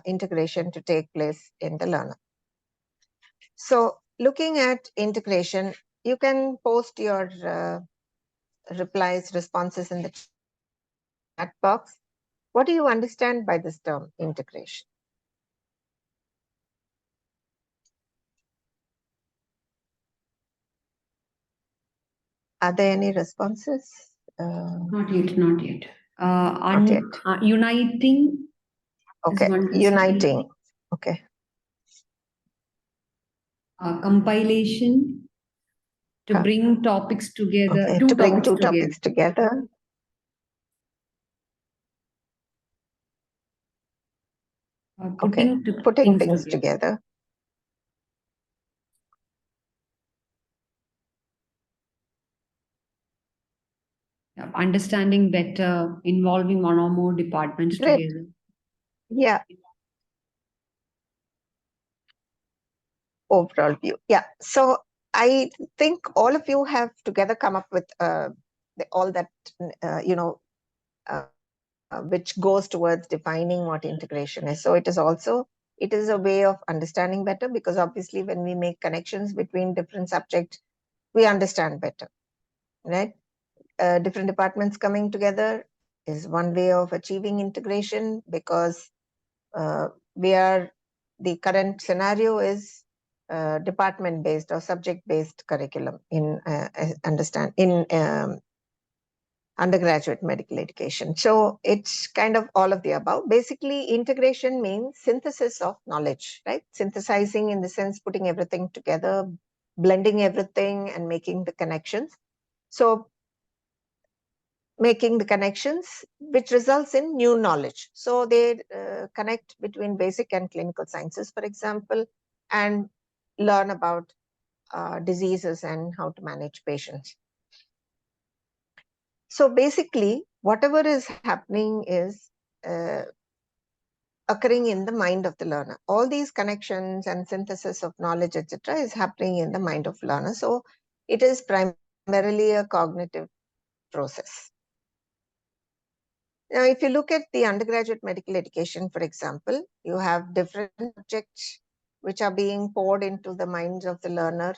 integration to take place in the learner? So looking at integration, you can post your responses in the chat box. What do you understand by this term integration? Are there any responses? Not yet, not yet. Not yet. Uniting. Okay, uniting. Okay. Compilation. To bring topics together. Okay, to bring two topics together. Putting things together. Understanding better, involving one or more departments together. Yeah. Overall view. Yeah. So I think all of you have together come up with all that, which goes towards defining what integration is. So it is a way of understanding better, because obviously when we make connections between different subjects, we understand better, right? Different departments coming together is one way of achieving integration, because the current scenario is department-based or subject-based curriculum in undergraduate medical education. So it's kind of all of the above. Basically, integration means synthesis of knowledge, right? Synthesizing in the sense putting everything together, blending everything and making the connections. So making the connections which results in new knowledge. So they connect between basic and clinical sciences, for example, and learn about diseases and how to manage patients. So basically, whatever is happening is occurring in the mind of the learner. All these connections and synthesis of knowledge, etc., is happening in the mind of learner. So it is primarily a cognitive process. Now, if you look at the undergraduate medical education, for example, you have different subjects which are being poured into the minds of the learner.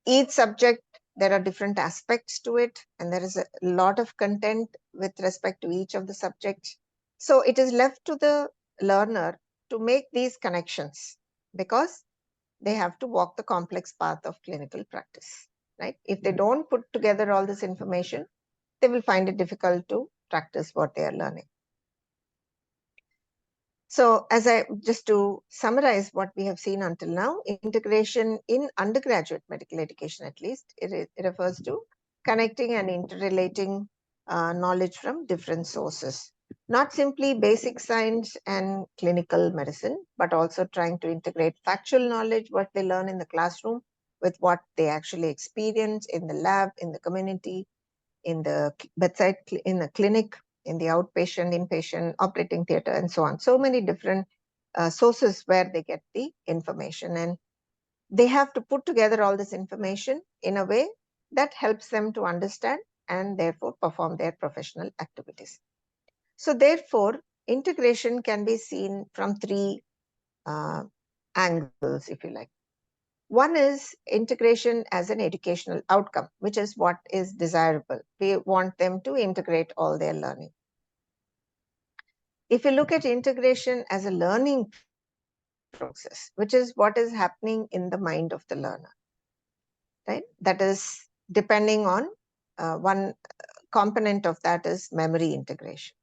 Each subject, there are different aspects to it, and there is a lot of content with respect to each of the subjects. So it is left to the learner to make these connections because they have to walk the complex path of clinical practice, right? If they don't put together all this information, they will find it difficult to practice what they are learning. So just to summarize what we have seen until now, integration in undergraduate medical education, at least, it refers to connecting and interrelating knowledge from different sources. Not simply basic science and clinical medicine, but also trying to integrate factual knowledge, what they learn in the classroom, with what they actually experience in the lab, in the community, in the bedside, in the clinic, in the outpatient, inpatient, operating theater, and so on. So many different sources where they get the information. And they have to put together all this information in a way that helps them to understand and therefore perform their professional activities. So therefore, integration can be seen from three angles, if you like. One is integration as an educational outcome, which is what is desirable. We want them to integrate all their learning. If you look at integration as a learning process, which is what is happening in the mind of the learner, right? That is depending on one component of that is memory integration.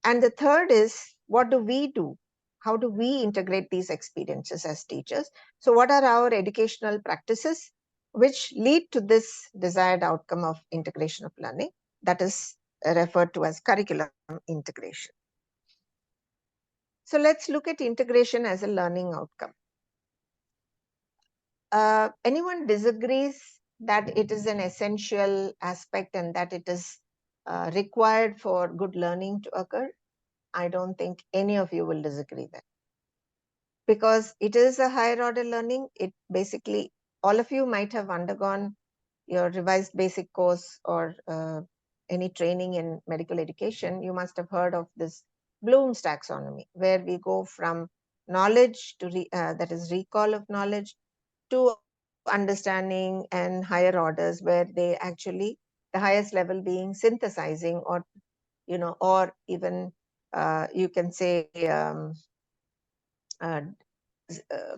And the third is, what do we do? How do we integrate these experiences as teachers? So what are our educational practices which lead to this desired outcome of integration of learning? That is referred to as curriculum integration. So let's look at integration as a learning outcome. Anyone disagrees that it is an essential aspect and that it is required for good learning to occur? I don't think any of you will disagree that. Because it is a higher order learning, it basically, all of you might have undergone your revised basic course or any training in medical education. You must have heard of this Bloom's taxonomy, where we go from knowledge to, that is recall of knowledge, to understanding and higher orders, where they actually, the highest level being synthesizing or, or even you can say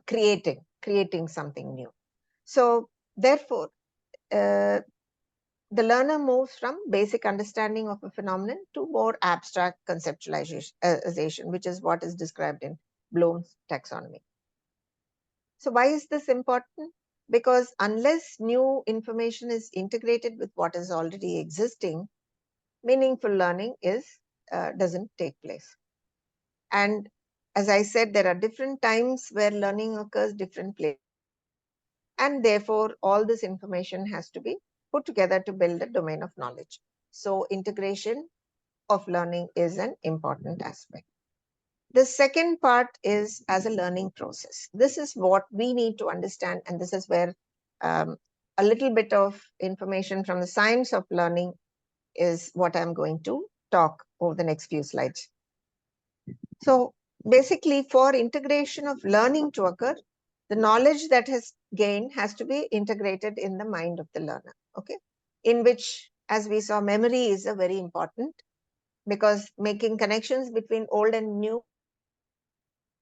creating something new. So therefore, the learner moves from basic understanding of a phenomenon to more abstract conceptualization, which is what is described in Bloom's taxonomy. So why is this important? Because unless new information is integrated with what is already existing, meaningful learning doesn't take place. And as I said, there are different times where learning occurs, different places. And therefore, all this information has to be put together to build a domain of knowledge. So integration of learning is an important aspect. The second part is as a learning process. This is what we need to understand, and this is where a little bit of information from the science of learning is what I'm going to talk over the next few slides. So basically, for integration of learning to occur, the knowledge that has gained has to be integrated in the mind of the learner, okay? In which, as we saw, memory is a very important, because making connections between old and new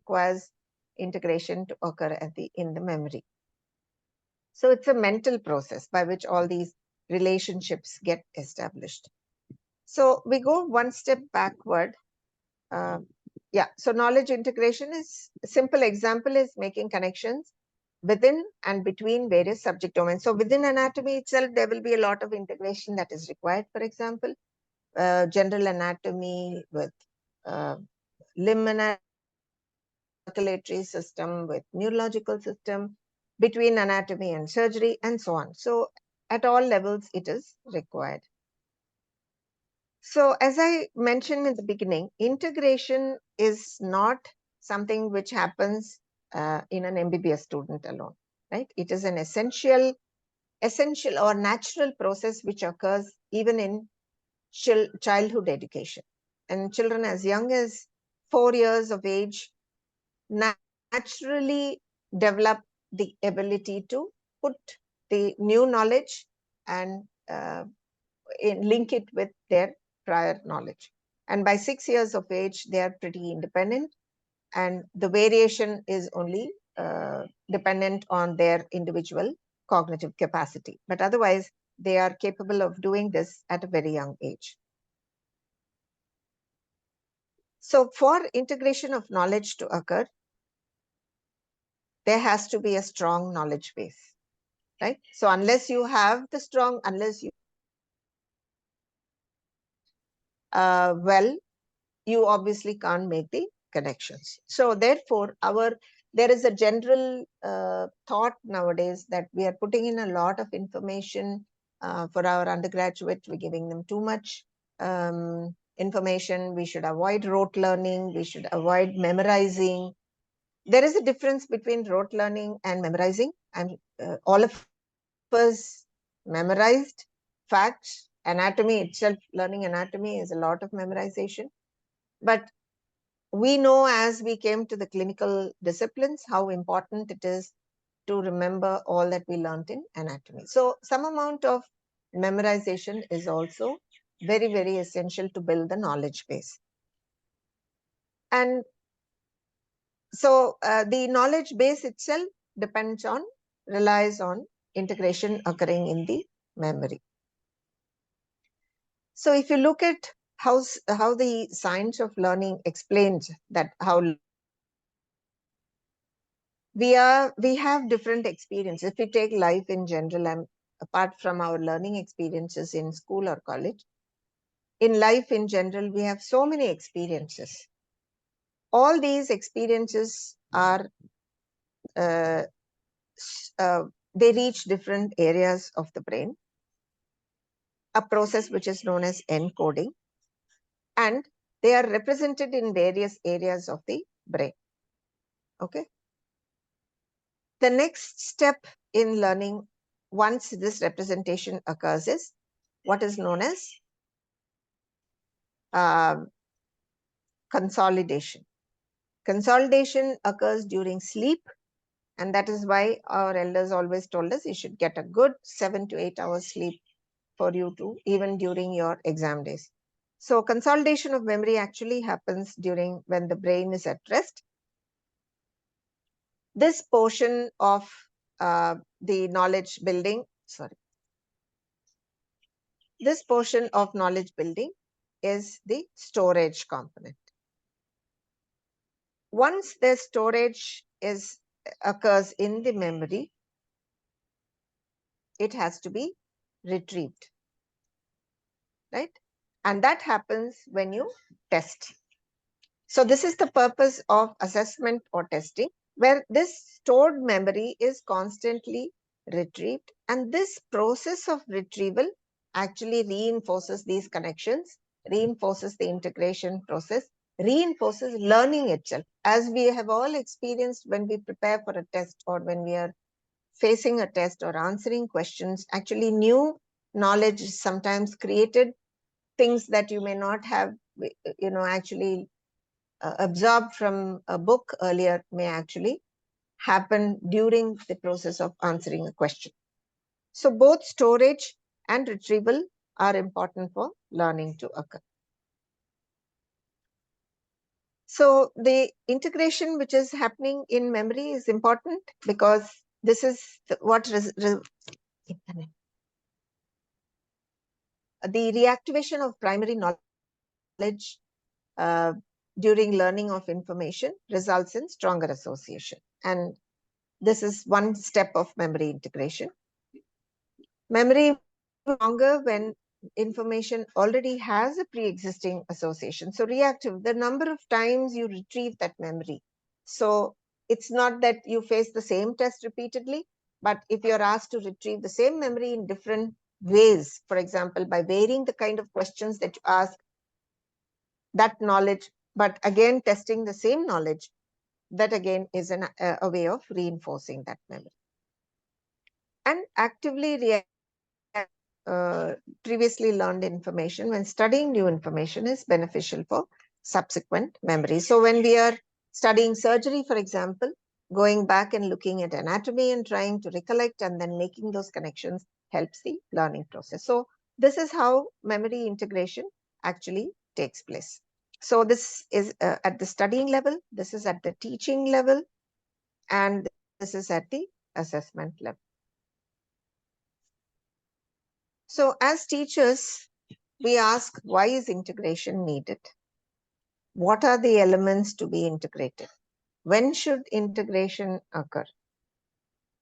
requires integration to occur in the memory. So it's a mental process by which all these relationships get established. So we go one step backward. So knowledge integration is a simple example is making connections within and between various subject domains. So within anatomy itself, there will be a lot of integration that is required. For example, general anatomy with limb anatomy, circulatory system with neurological system, between anatomy and surgery, and so on. So at all levels, it is required. So as I mentioned in the beginning, integration is not something which happens in an MBBS student alone, right? It is an essential or natural process which occurs even in childhood education. And children as young as 4 years of age naturally develop the ability to put the new knowledge and link it with their prior knowledge. And by 6 years of age, they are pretty independent, and the variation is only dependent on their individual cognitive capacity. But otherwise, they are capable of doing this at a very young age. So for integration of knowledge to occur, there has to be a strong knowledge base, right? So unless you have the strong, you obviously can't make the connections. So therefore, there is a general thought nowadays that we are putting in a lot of information for our undergraduate. We're giving them too much information. We should avoid rote learning. We should avoid memorizing. There is a difference between rote learning and memorizing. And all of us memorized facts. Anatomy itself, learning anatomy is a lot of memorization. But we know as we came to the clinical disciplines how important it is to remember all that we learned in anatomy. So some amount of memorization is also very, very essential to build the knowledge base. And so the knowledge base itself relies on integration occurring in the memory. So if you look at how the science of learning explains that how we have different experiences. If we take life in general, and apart from our learning experiences in school or college, in life in general, we have so many experiences. All these experiences are they reach different areas of the brain, a process which is known as encoding, and they are represented in various areas of the brain. Okay. The next step in learning, once this representation occurs, is what is known as consolidation. Consolidation occurs during sleep, and that is why our elders always told us you should get a good 7 to 8 hours sleep for you to, even during your exam days. So consolidation of memory actually happens during when the brain is at rest. This portion of the knowledge building, this portion of knowledge building is the storage component. Once the storage occurs in the memory, it has to be retrieved, right? And that happens when you test. So this is the purpose of assessment or testing, where this stored memory is constantly retrieved. And this process of retrieval actually reinforces these connections, reinforces the integration process, reinforces learning itself. As we have all experienced when we prepare for a test or when we are facing a test or answering questions, actually new knowledge is sometimes created. Things that you may not have, actually absorbed from a book earlier may actually happen during the process of answering a question. So both storage and retrieval are important for learning to occur. So the integration which is happening in memory is important because this is what the reactivation of primary knowledge during learning of information results in stronger association. And this is one step of memory integration. Memory stronger when information already has a pre-existing association. So reactive, the number of times you retrieve that memory. So it's not that you face the same test repeatedly, but if you're asked to retrieve the same memory in different ways, for example, by varying the kind of questions that you ask, that knowledge, but again testing the same knowledge, that again is a way of reinforcing that memory. And actively react previously learned information when studying new information is beneficial for subsequent memory. So when we are studying surgery, for example, going back and looking at anatomy and trying to recollect and then making those connections helps the learning process. So this is how memory integration actually takes place. So this is at the studying level, this is at the teaching level, and this is at the assessment level. So as teachers, we ask, why is integration needed? What are the elements to be integrated? When should integration occur?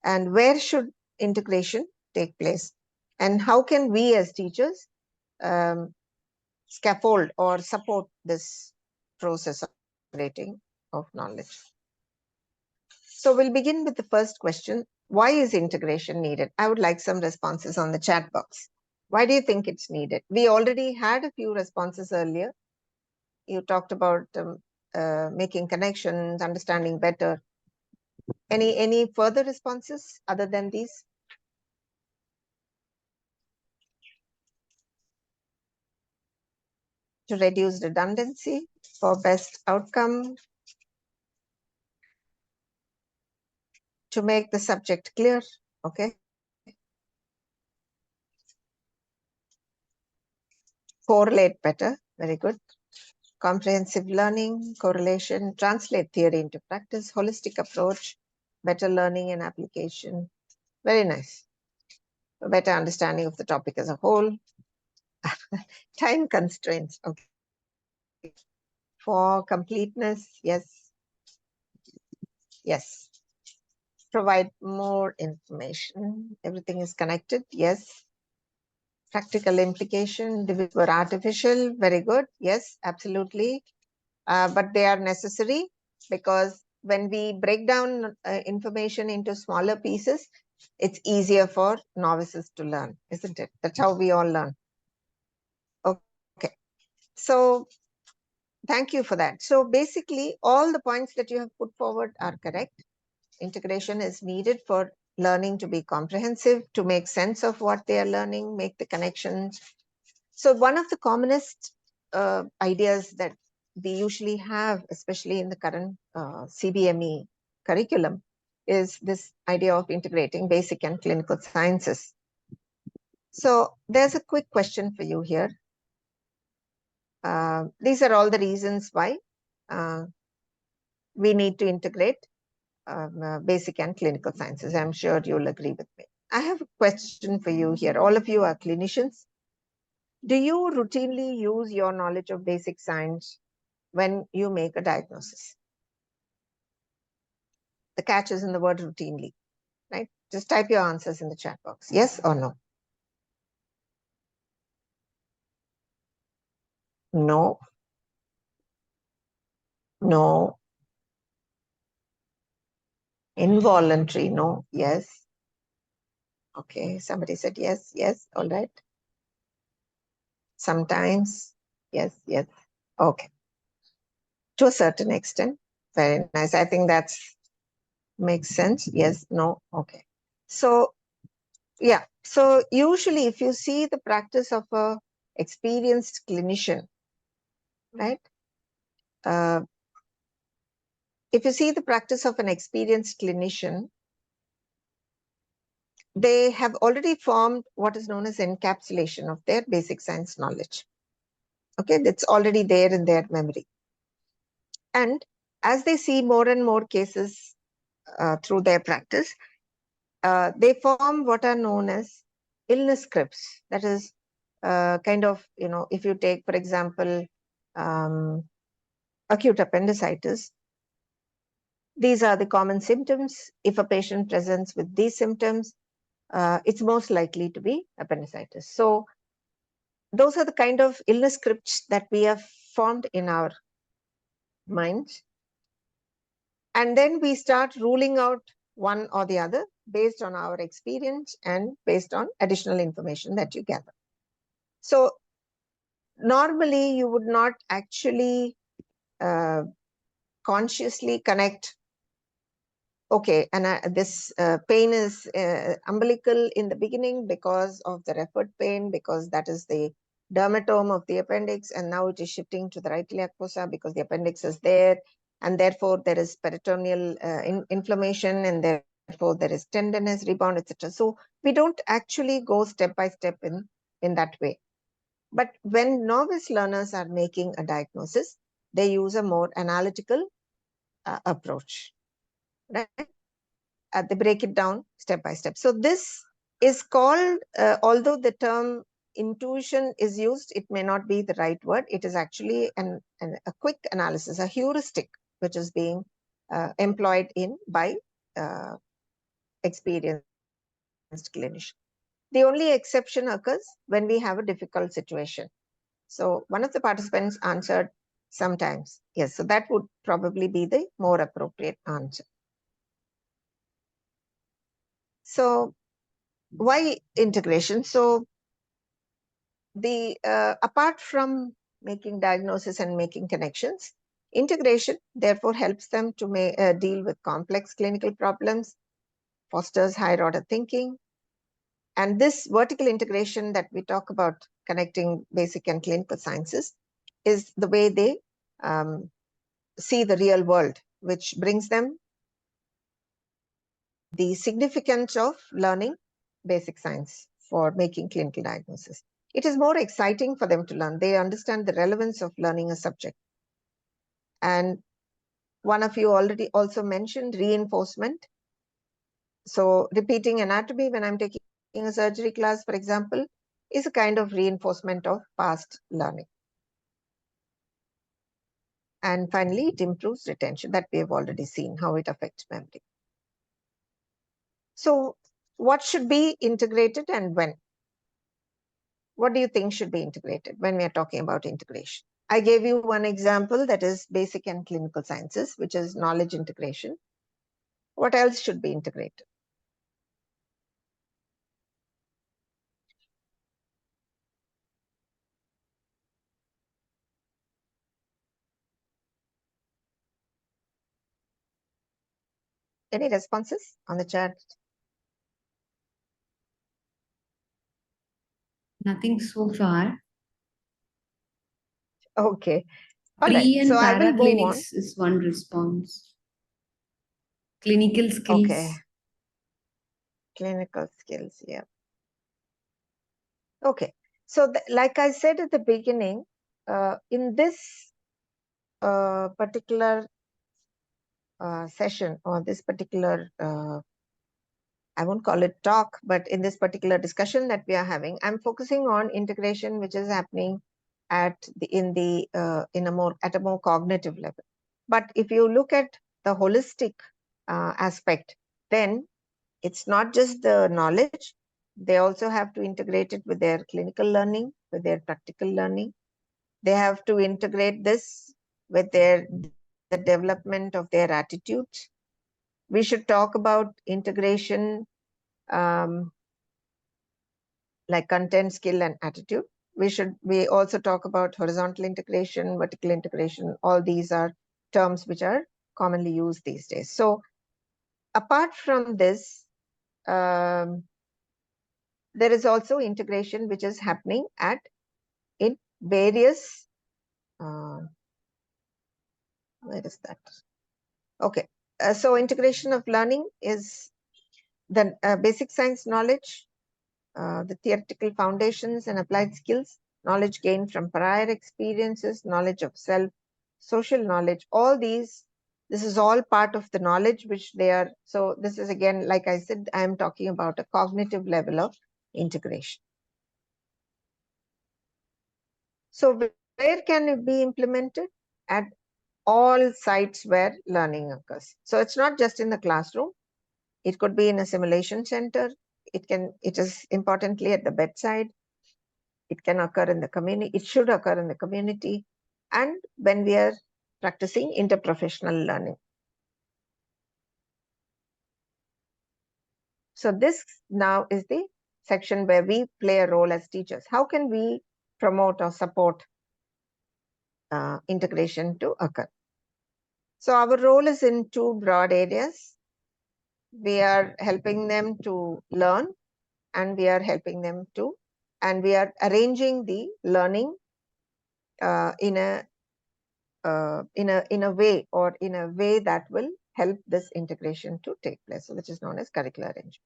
And where should integration take place? And how can we as teachers scaffold or support this process of integrating of knowledge? So we'll begin with the first question. Why is integration needed? I would like some responses on the chat box. Why do you think it's needed? We already had a few responses earlier. You talked about making connections, understanding better. Any further responses other than these? To reduce redundancy for best outcome, to make the subject clear. Okay. Correlate better. Very good. Comprehensive learning, correlation, translate theory into practice, holistic approach, better learning and application. Very nice. A better understanding of the topic as a whole. Time constraints. Okay. For completeness, yes. Yes. Provide more information. Everything is connected. Yes. Practical implication, divisible or artificial. Very good. Yes, absolutely. But they are necessary because when we break down information into smaller pieces, it's easier for novices to learn, isn't it? That's how we all learn. Okay. So thank you for that. So basically, all the points that you have put forward are correct. Integration is needed for learning to be comprehensive, to make sense of what they are learning, make the connections. So one of the commonest ideas that we usually have, especially in the current CBME curriculum, is this idea of integrating basic and clinical sciences. So there's a quick question for you here. These are all the reasons why we need to integrate basic and clinical sciences. I'm sure you'll agree with me. I have a question for you here. All of you are clinicians. Do you routinely use your knowledge of basic science when you make a diagnosis? The catch is in the word routinely, right? Just type your answers in the chat box. Yes or no? No. No. Involuntary, no. Yes. Okay, somebody said yes, yes, all right. Sometimes, yes, yes. Okay. To a certain extent. Very nice. I think that's makes sense. Yes, no, okay. So, yeah. So usually if you see the practice of a experienced clinician, right? If you see the practice of an experienced clinician, they have already formed what is known as encapsulation of their basic science knowledge. Okay, that's already there in their memory. And as they see more and more cases through their practice, they form what are known as illness scripts. That is, kind of, if you take, for example, acute appendicitis, these are the common symptoms. If a patient presents with these symptoms, it's most likely to be appendicitis. So those are the kind of illness scripts that we have formed in our minds. And then we start ruling out one or the other based on our experience and based on additional information that you gather. So normally you would not actually consciously connect, okay, and this pain is umbilical in the beginning because of the referred pain, because that is the dermatome of the appendix, and now it is shifting to the right iliac fossa because the appendix is there, and therefore there is peritoneal inflammation, and therefore there is tenderness, rebound, etc. So we don't actually go step by step in that way. But when novice learners are making a diagnosis, they use a more analytical approach, right? They break it down step by step. So this is called, although the term intuition is used, it may not be the right word. It is actually a quick analysis, a heuristic, which is being employed by experienced clinicians. The only exception occurs when we have a difficult situation. So one of the participants answered sometimes. Yes, so that would probably be the more appropriate answer. So why integration? So the apart from making diagnosis and making connections, integration therefore helps them to deal with complex clinical problems, fosters higher order thinking. And this vertical integration that we talk about, connecting basic and clinical sciences, is the way they see the real world, which brings them the significance of learning basic science for making clinical diagnosis. It is more exciting for them to learn. They understand the relevance of learning a subject. And one of you already also mentioned reinforcement. So repeating anatomy when I'm taking a surgery class, for example, is a kind of reinforcement of past learning. And finally, it improves retention, that we have already seen how it affects memory. So what should be integrated and when? What do you think should be integrated when we are talking about integration? I gave you one example, that is basic and clinical sciences, which is knowledge integration. What else should be integrated? Any responses on the chat? Nothing so far. Okay. All right. Pre and So I will move on. para-clinics is one response. Clinical skills. Okay. Clinical skills, yeah. Okay. So like I said at the beginning, in this particular session, or this particular, I won't call it talk, but in this particular discussion that we are having, I'm focusing on integration, which is happening at a more cognitive level. But if you look at the holistic aspect, then it's not just the knowledge. They also have to integrate it with their clinical learning, with their practical learning. They have to integrate this with the development of their attitudes. We should talk about integration like content, skill, and attitude. We also talk about horizontal integration, vertical integration. All these are terms which are commonly used these days. So apart from this, there is also integration which is happening in various, where is that? Okay, so integration of learning is the basic science knowledge, the theoretical foundations and applied skills, knowledge gained from prior experiences, knowledge of self, social knowledge, all these, this is all part of the knowledge which they are. So this is again, like I said, I am talking about a cognitive level of integration. So where can it be implemented? At all sites where learning occurs. So it's not just in the classroom. It could be in a simulation center. It is importantly at the bedside. It can occur in the community. It should occur in the community. And when we are practicing interprofessional learning. So this now is the section where we play a role as teachers. How can we promote or support integration to occur? So our role is in two broad areas. We are helping them to learn, and we are helping them to, and we are arranging the learning in a way, or in a way that will help this integration to take place, which is known as curricular arrangement.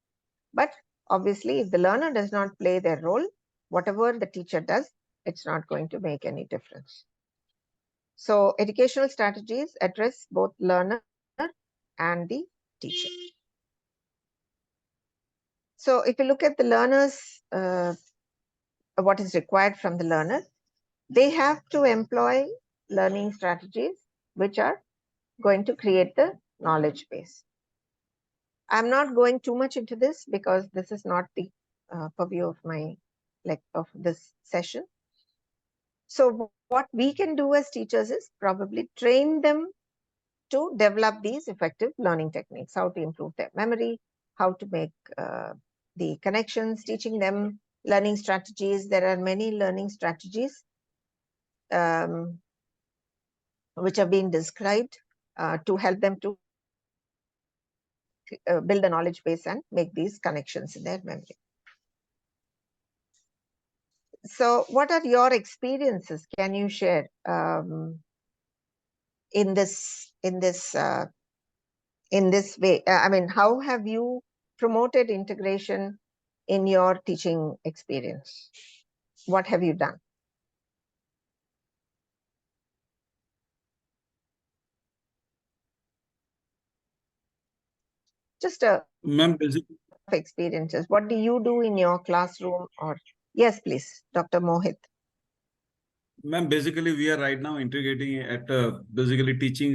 But obviously, if the learner does not play their role, whatever the teacher does, it's not going to make any difference. So educational strategies address both learner and the teacher. So if you look at the learners, what is required from the learner, they have to employ learning strategies which are going to create the knowledge base. I'm not going too much into this because this is not the purview of of this session. So what we can do as teachers is probably train them to develop these effective learning techniques, how to improve their memory, how to make the connections, teaching them learning strategies. There are many learning strategies which are being described to help them to build a knowledge base and make these connections in their memory. So what are your experiences? Can you share in this way? I mean, how have you promoted integration in your teaching experience? What have you done? Just a Ma'am, basically, experiences. What do you do in your classroom? Or yes, please, Dr. Mohit. ma'am, basically we are right now integrating at basically teaching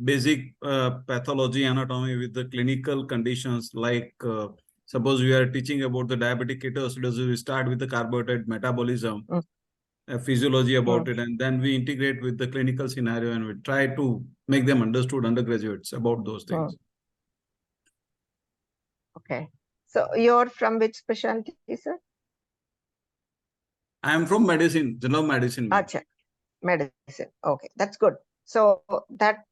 basic pathology anatomy with the clinical conditions, like suppose we are teaching about the diabetic ketoacidosis, we start with the carbohydrate metabolism, physiology about it, and then we integrate with the clinical scenario, and we try to make them understood undergraduates about those things. Okay. So you're from which specialty, sir? I am from medicine, general medicine. Achha, medicine. Okay, that's good. So that's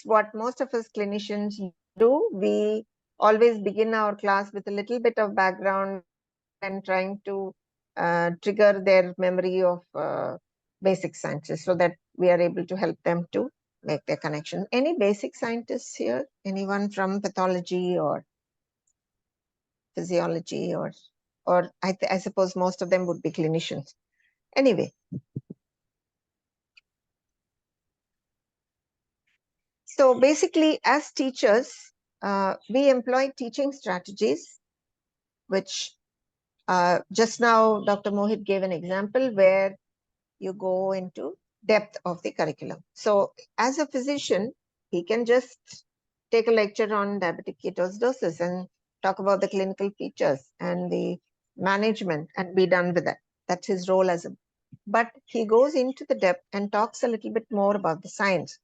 what most of us clinicians do. We always begin our class with a little bit of background and trying to trigger their memory of basic sciences so that we are able to help them to make their connection. Any basic scientists here? Anyone from pathology or physiology, or I suppose most of them would be clinicians. Anyway. So basically, as teachers, we employ teaching strategies, which just now Dr. Mohit gave an example where you go into depth of the curriculum. So as a physician, he can just take a lecture on diabetic ketoacidosis and talk about the clinical features and the management and be done with that. That's his role as a, but he goes into the depth and talks a little bit more about the science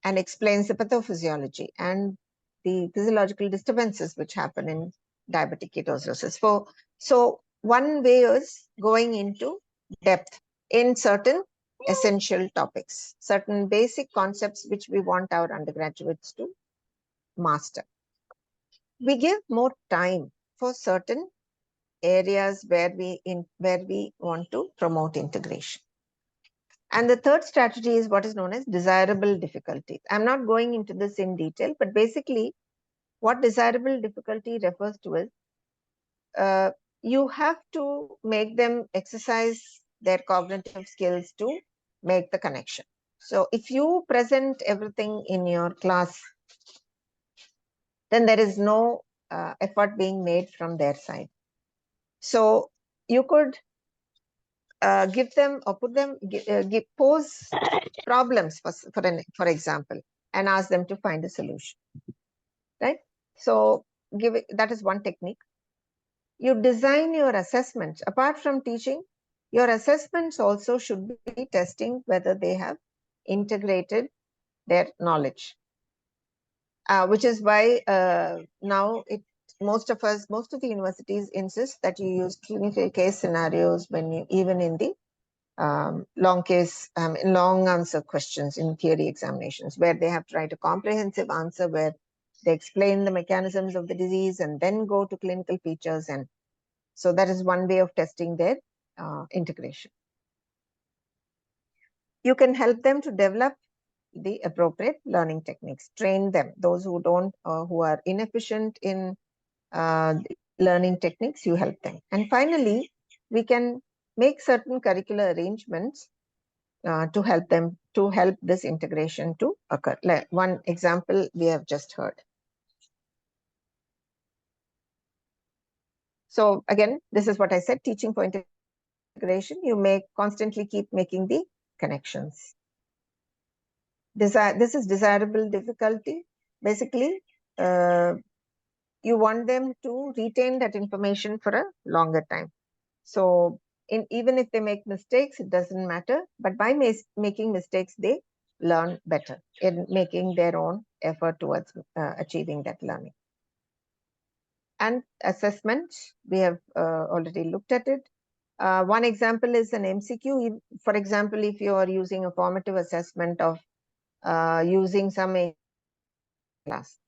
and explains the pathophysiology and the physiological disturbances which happen in diabetic ketoacidosis. So one way is going into depth in certain essential topics, certain basic concepts which we want our undergraduates to master. We give more time for certain areas where we want to promote integration. And the third strategy is what is known as desirable difficulty. I'm not going into this in detail, but basically what desirable difficulty refers to is you have to make them exercise their cognitive skills to make the connection. So if you present everything in your class, then there is no effort being made from their side. So you could give them or put them, pose problems for example, and ask them to find a solution, right? So that is one technique. You design your assessments. Apart from teaching, your assessments also should be testing whether they have integrated their knowledge, which is why now most of the universities insist that you use clinical case scenarios when you, even in the long answer questions in theory examinations, where they have to write a comprehensive answer where they explain the mechanisms of the disease and then go to clinical features. And so that is one way of testing their integration. You can help them to develop the appropriate learning techniques, train them. Those who don't, who are inefficient in learning techniques, you help them. And finally, we can make certain curricular arrangements to help them, to help this integration to occur. Like one example we have just heard. So again, this is what I said, teaching for integration. You constantly keep making the connections. This is desirable difficulty. Basically, you want them to retain that information for a longer time. So even if they make mistakes, it doesn't matter. But by making mistakes, they learn better in making their own effort towards achieving that learning. And assessment, we have already looked at it. One example is an MCQ. For example, if you are using a formative assessment of using some class.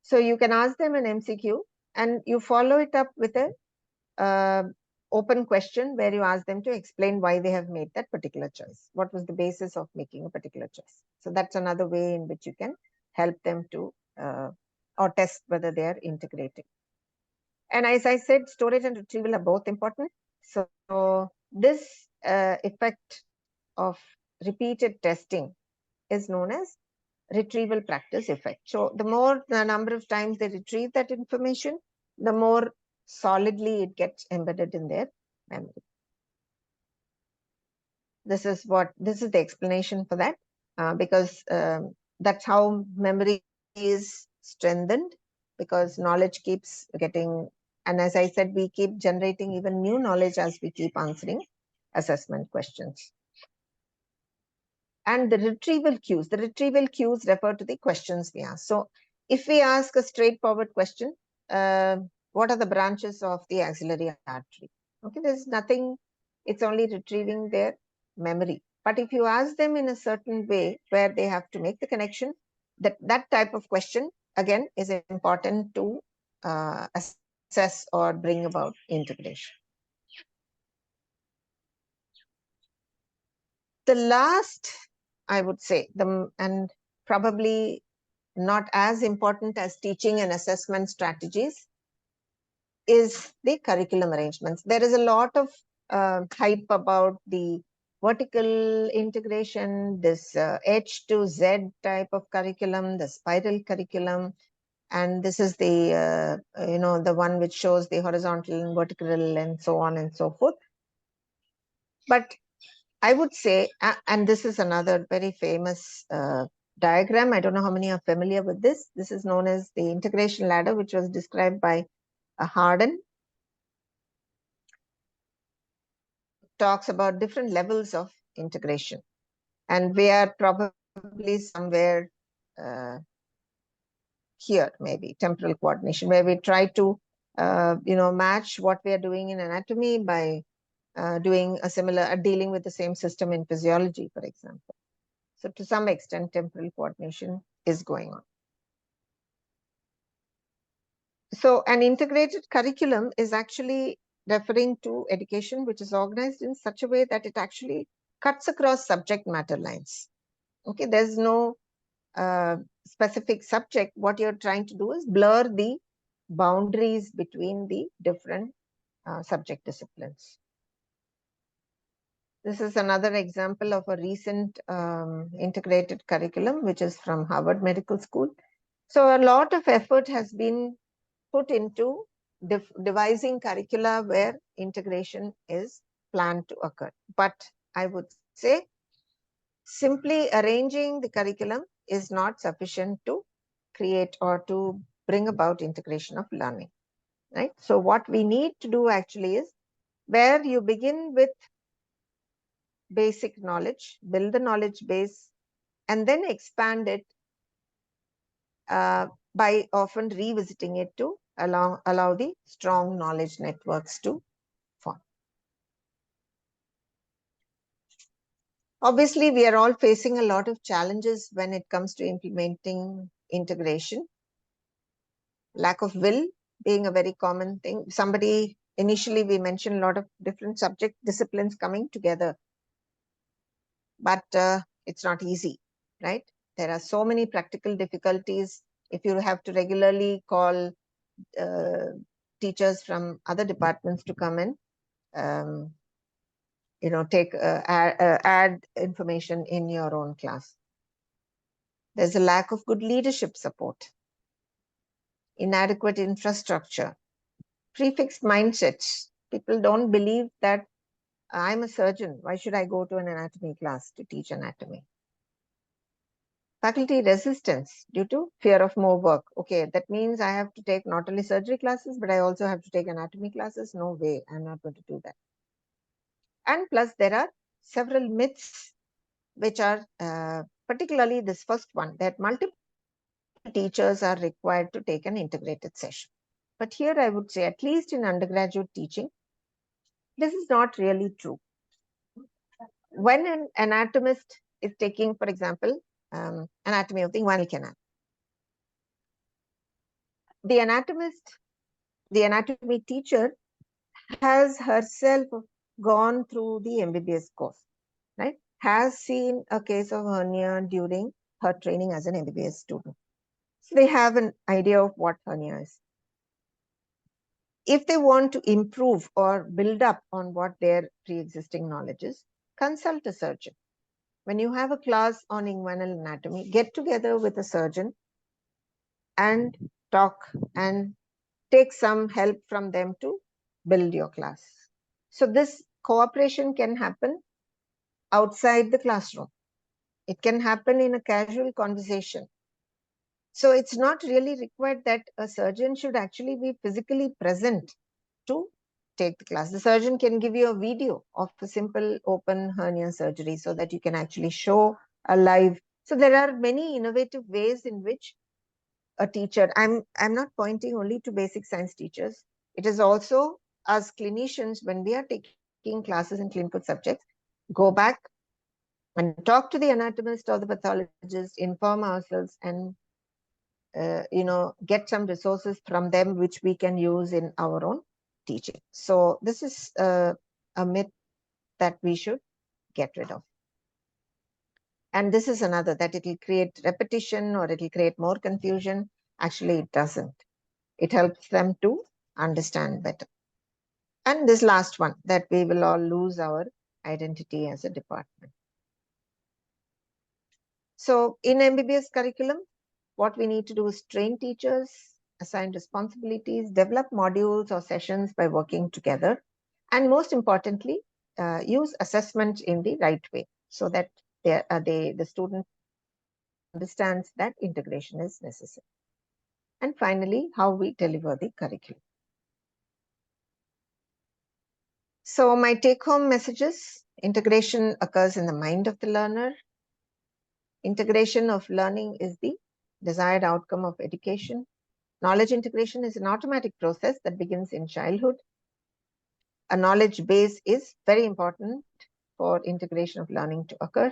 So you can ask them an MCQ and you follow it up with a open question where you ask them to explain why they have made that particular choice. What was the basis of making a particular choice? So that's another way in which you can help them to or test whether they are integrating. And as I said, storage and retrieval are both important. So this effect of repeated testing is known as retrieval practice effect. So the number of times they retrieve that information, the more solidly it gets embedded in their memory. This is the explanation for that, because that's how memory is strengthened, because knowledge keeps getting, and as I said, we keep generating even new knowledge as we keep answering assessment questions. And the retrieval cues refer to the questions we ask. So if we ask a straightforward question, what are the branches of the axillary artery? Okay, there's nothing, it's only retrieving their memory. But if you ask them in a certain way where they have to make the connection, that type of question, again, is important to assess or bring about integration. The last, I would say, and probably not as important as teaching and assessment strategies, is the curriculum arrangements. There is a lot of hype about the vertical integration, this H to Z type of curriculum, the spiral curriculum, and this is the the one which shows the horizontal and vertical and so on and so forth. But I would say, and this is another very famous diagram. I don't know how many are familiar with this. This is known as the integration ladder, which was described by Harden. Talks about different levels of integration. And we are probably somewhere here, maybe temporal coordination, where we try to match what we are doing in anatomy by doing a similar, dealing with the same system in physiology, for example. So to some extent, temporal coordination is going on. So an integrated curriculum is actually referring to education which is organized in such a way that it actually cuts across subject matter lines. Okay, there's no specific subject. What you're trying to do is blur the boundaries between the different subject disciplines. This is another example of a recent integrated curriculum, which is from Harvard Medical School. So a lot of effort has been put into devising curricula where integration is planned to occur. But I would say simply arranging the curriculum is not sufficient to create or to bring about integration of learning, right? So what we need to do actually is where you begin with basic knowledge, build the knowledge base, and then expand it by often revisiting it to allow the strong knowledge networks to form. Obviously, we are all facing a lot of challenges when it comes to implementing integration. Lack of will being a very common thing. Initially, we mentioned a lot of different subject disciplines coming together, but it's not easy, right? There are so many practical difficulties. If you have to regularly call teachers from other departments to come in, take add information in your own class. There's a lack of good leadership support, inadequate infrastructure, prefixed mindsets. People don't believe that I'm a surgeon. Why should I go to an anatomy class to teach anatomy? Faculty resistance due to fear of more work. Okay, that means I have to take not only surgery classes, but I also have to take anatomy classes. No way, I'm not going to do that. And plus, there are several myths, which are particularly this first one, that multiple teachers are required to take an integrated session. But here I would say, at least in undergraduate teaching, this is not really true. When an anatomist is taking, for example, anatomy of the inguinal canal, the anatomy teacher has herself gone through the MBBS course, right? Has seen a case of hernia during her training as an MBBS student. So they have an idea of what hernia is. If they want to improve or build up on what their pre-existing knowledge is, consult a surgeon. When you have a class on inguinal anatomy, get together with a surgeon and talk and take some help from them to build your class. So this cooperation can happen outside the classroom. It can happen in a casual conversation. So it's not really required that a surgeon should actually be physically present to take the class. The surgeon can give you a video of a simple open hernia surgery so that you can actually show a live. So there are many innovative ways in which a teacher, I'm not pointing only to basic science teachers. It is also as clinicians, when we are taking classes in clinical subjects, go back and talk to the anatomist or the pathologist, inform ourselves, and get some resources from them which we can use in our own teaching. So this is a myth that we should get rid of. And this is another, that it will create repetition or it will create more confusion. Actually, it doesn't. It helps them to understand better. And this last one, that we will all lose our identity as a department. So in MBBS curriculum, what we need to do is train teachers, assign responsibilities, develop modules or sessions by working together, and most importantly, use assessment in the right way so that the student understands that integration is necessary. And finally, how we deliver the curriculum. So my take-home messages: integration occurs in the mind of the learner. Integration of learning is the desired outcome of education. Knowledge integration is an automatic process that begins in childhood. A knowledge base is very important for integration of learning to occur.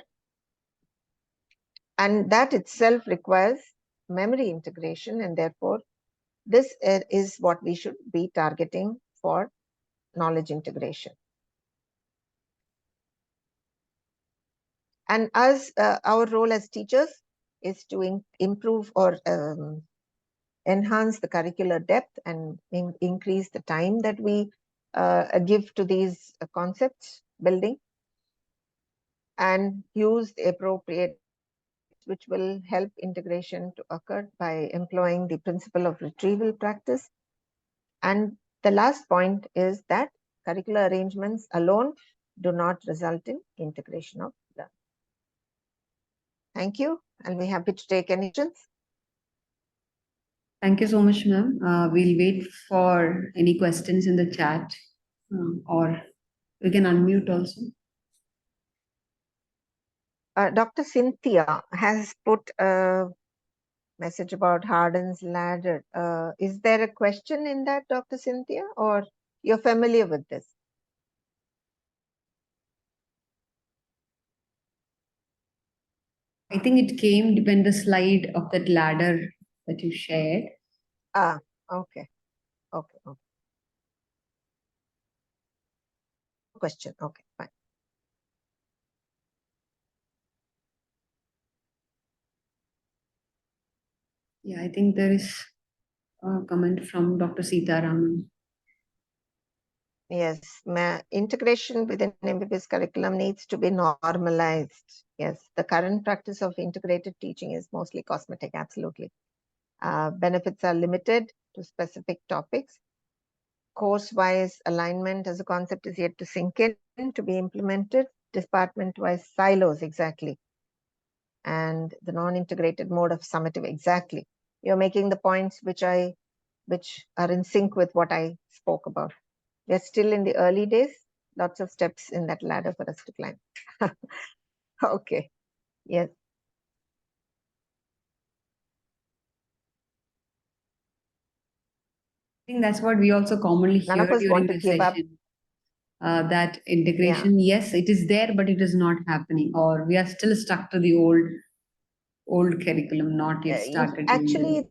And that itself requires memory integration, and therefore this is what we should be targeting for knowledge integration. And as our role as teachers is to improve or enhance the curricular depth and increase the time that we give to these concepts building, and use the appropriate, which will help integration to occur by employing the principle of retrieval practice. And the last point is that Curricular arrangements alone do not result in integration of learning. Thank you. I'll be happy to take any questions. Thank you so much, ma'am. We'll wait for any questions in the chat, or you can unmute also. Dr. Cynthia has put a message about Harden's ladder. Is there a question in that, Dr. Cynthia, or you're familiar with this? I think it came depend the slide of that ladder that you shared. Ah, okay. Okay. Okay. Question. Okay, fine. Yeah, I think there is a comment from Dr. Sita Raman. Yes, integration within MBBS curriculum needs to be normalized. Yes, the current practice of integrated teaching is mostly cosmetic, absolutely. Benefits are limited to specific topics. Course-wise alignment as a concept is yet to sink in, to be implemented. Department-wise silos, exactly. And the non-integrated mode of summative, exactly. You're making the points which are in sync with what I spoke about. We're still in the early days, lots of steps in that ladder for us to climb. Okay, yes. I think that's what we also commonly None hear of us during want to the give up. session. That integration, yes, it is there, but it is not happening, or we are still stuck to the old curriculum, not yet started. Actually,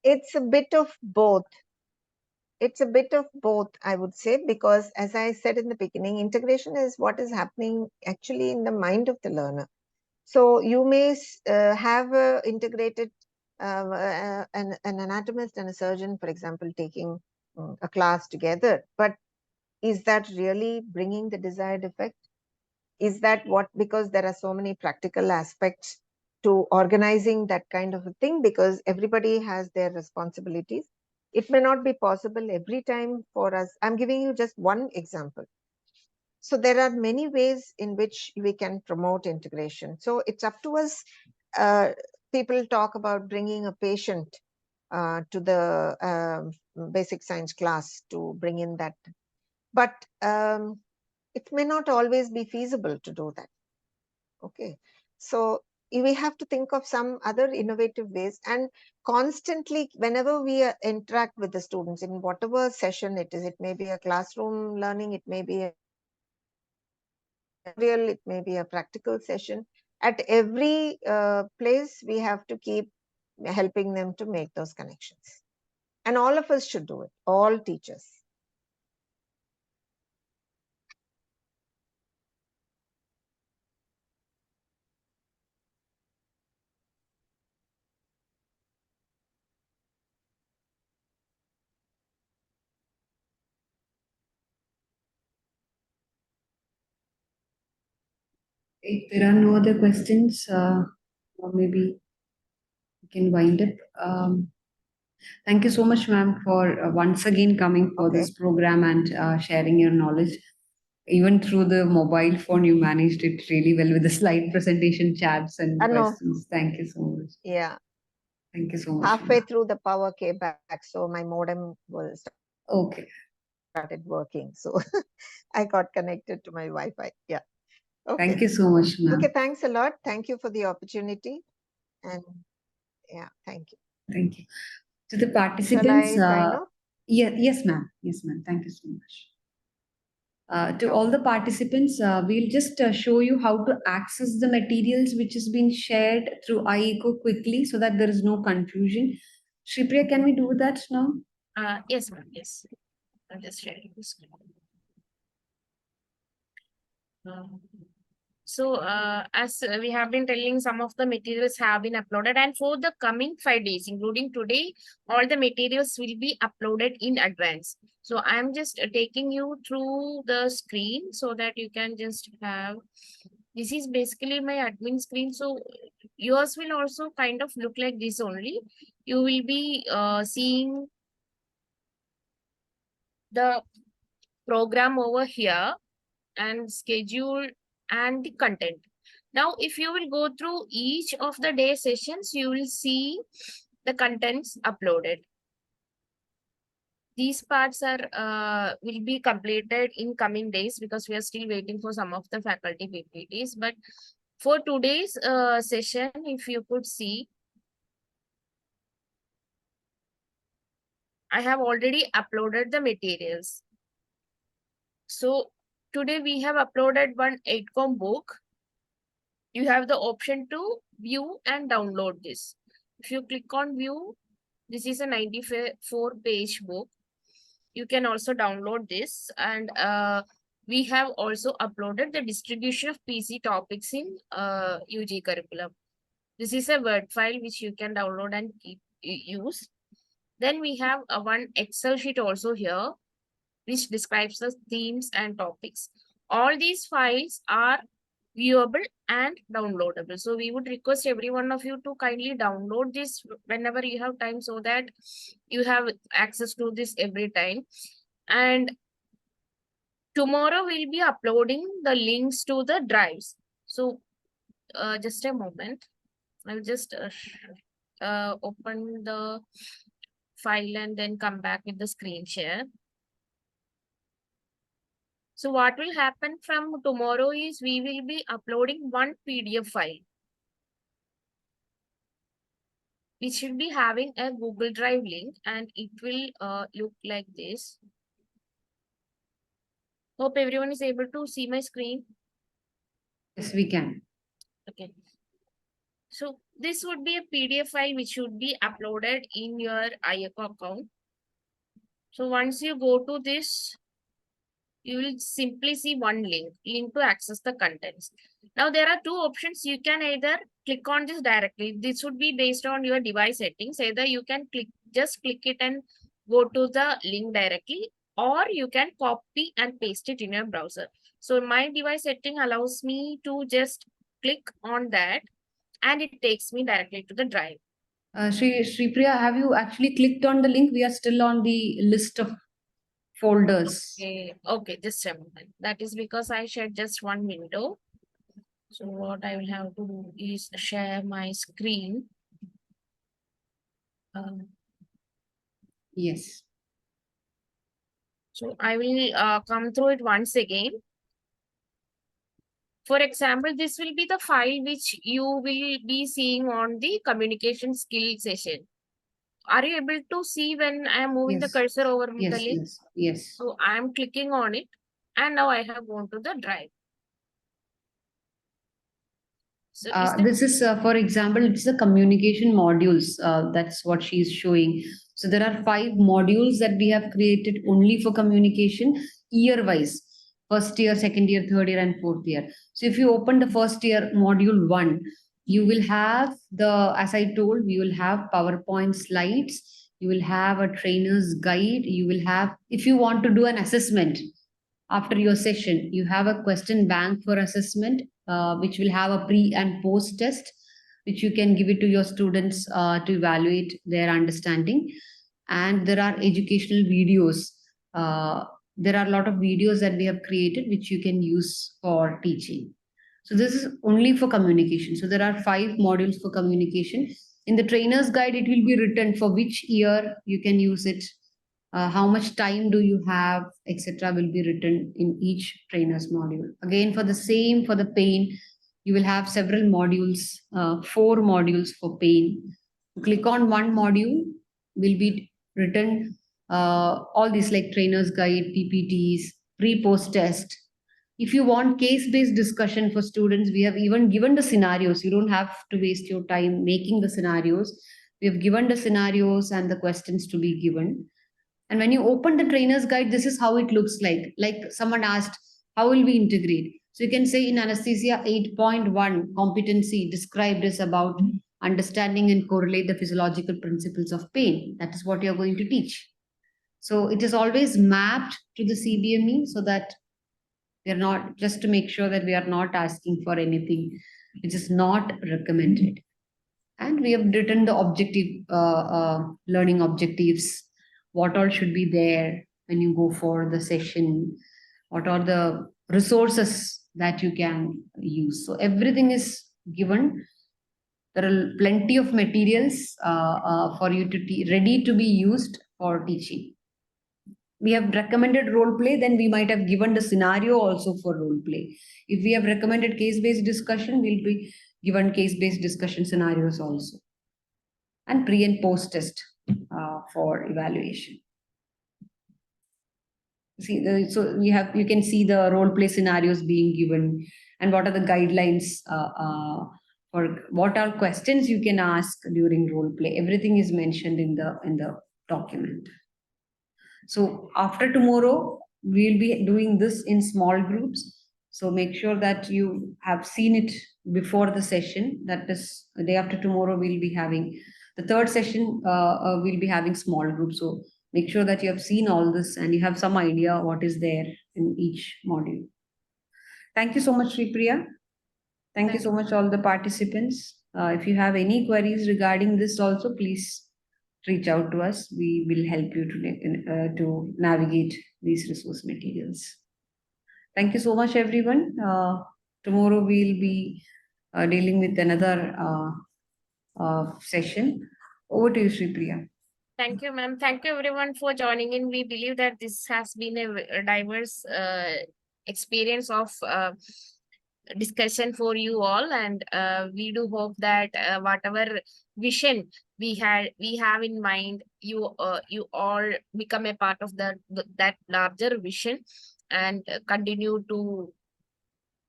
it's a bit of both. It's a bit of both, I would say, because as I said in the beginning, integration is what is happening actually in the mind of the learner. So you may have a integrated an anatomist and a surgeon, for example, taking a class together, but is that really bringing the desired effect? Is that what, because there are so many practical aspects to organizing that kind of a thing, because everybody has their responsibilities. It may not be possible every time for us. I'm giving you just one example. So there are many ways in which we can promote integration. So it's up to us. People talk about bringing a patient to the basic science class to bring in that. But it may not always be feasible to do that. Okay. So we have to think of some other innovative ways, and constantly, whenever we interact with the students in whatever session it is, it may be a classroom learning, it may be a real, it may be a practical session. At every place, we have to keep helping them to make those connections. And all of us should do it, all teachers. If there are no other questions, or maybe we can wind up. Thank you so much, ma'am, for once again coming for this program and sharing your knowledge. Even through the mobile phone, you managed it really well with the slide presentation, chats, and questions. Thank you so much. Yeah. Thank you so much. Halfway through, the power came back, so my modem was started working. So I got connected to my Wi-Fi. Yeah. Okay. Thank you so much, ma'am. Okay, thanks a lot. Thank you for the opportunity. And yeah, thank you. Thank you. To the participants, yes, ma'am. Yes, ma'am. Thank you so much. To all the participants, we'll just show you how to access the materials which has been shared through iEco quickly so that there is no confusion. Shripriya, can we do that now? Yes, ma'am. Yes. I'm just sharing the screen. So as we have been telling, some of the materials have been uploaded, and for the coming 5 days, including today, all the materials will be uploaded in advance. So I'm just taking you through the screen so that you can just have, this is basically my admin screen. So yours will also kind of look like this only. You will be seeing the program over here and schedule and the content. Now, if you will go through each of the day sessions, you will see the contents uploaded. These parts are will be completed in coming days because we are still waiting for some of the faculty PPTs. But for today's session, if you could see, I have already uploaded the materials. So today we have uploaded one 8Com book. You have the option to view and download this. If you click on view, this is a 94-page book. You can also download this, and we have also uploaded the distribution of PC topics in UG curriculum. This is a Word file which you can download and use. Then we have one Excel sheet also here, which describes the themes and topics. All these files are viewable and downloadable. So we would request every one of you to kindly download this whenever you have time so that you have access to this every time. And tomorrow we'll be uploading the links to the drives. So just a moment. I'll just open the file and then come back with the screen share. So what will happen from tomorrow is we will be uploading one PDF file, which will be having a Google Drive link, and it will look like this. Hope everyone is able to see my screen. Yes, we can. Okay. So this would be a PDF file which should be uploaded in your IACO account. So once you go to this, you will simply see one link to access the contents. Now there are two options. You can either click on this directly. This would be based on your device settings. Either you can just click it and go to the link directly, or you can copy and paste it in your browser. So my device setting allows me to just click on that and it takes me directly to the drive. Shripriya, have you actually clicked on the link? We are still on the list of folders. Okay, just a moment. That is because I shared just one window. So what I will have to do is share my screen. Yes. So I will come through it once again. For example, this will be the file which you will be seeing on the communication skill session. Are you able to see when I am moving the cursor over the link? Yes, yes. So I am clicking on it and now I have gone to the drive. So this is, for example, it's the communication modules. That's what she's showing. So there are 5 modules that we have created only for communication year-wise. First year, second year, third year, and fourth year. So if you open the first year module 1, you will have as I told, you will have PowerPoint slides. You will have a trainer's guide. You will have, if you want to do an assessment after your session, you have a question bank for assessment, which will have a pre and post test, which you can give it to your students to evaluate their understanding. And there are educational videos. There are a lot of videos that we have created, which you can use for teaching. So this is only for communication. So there are 5 modules for communication. In the trainer's guide, it will be written for which year you can use it, how much time do you have, etc. will be written in each trainer's module. Again, for the same, for the pain, you will have several modules, 4 modules for pain. Click on one module, will be written all these like trainer's guide, PPTs, pre-post test. If you want case-based discussion for students, we have even given the scenarios. You don't have to waste your time making the scenarios. We have given the scenarios and the questions to be given. And when you open the trainer's guide, this is how it looks like. Like someone asked, how will we integrate? So you can say in anesthesia 8.1 competency described is about understanding and correlate the physiological principles of pain. That is what you're going to teach. So it is always mapped to the CBME so that we are not, just to make sure that we are not asking for anything which is not recommended. And we have written the objective learning objectives, what all should be there, when you go for the session, what are the resources that you can use. So everything is given. There are plenty of materials for you to ready to be used for teaching. We have recommended role play, then we might have given the scenario also for role play. If we have recommended case-based discussion, we'll be given case-based discussion scenarios also. And pre and post test for evaluation. See, so you can see the role play scenarios being given, and what are the guidelines for what are questions you can ask during role play. Everything is mentioned in the document. So after tomorrow, we'll be doing this in small groups. So make sure that you have seen it before the session. That is, the day after tomorrow, we'll be having the third session. We'll be having small groups. So make sure that you have seen all this and you have some idea what is there in each module. Thank you so much, Sripriya. Thank you so much, all the participants. If you have any queries regarding this also, please reach out to us. We will help you to navigate these resource materials. Thank you so much, everyone. Tomorrow we'll be dealing with another session. Over to you, Sripriya. Thank you, ma'am. Thank you, everyone, for joining in. We believe that this has been a diverse experience of discussion for you all, and we do hope that whatever vision we have in mind, you all become a part of that larger vision and continue to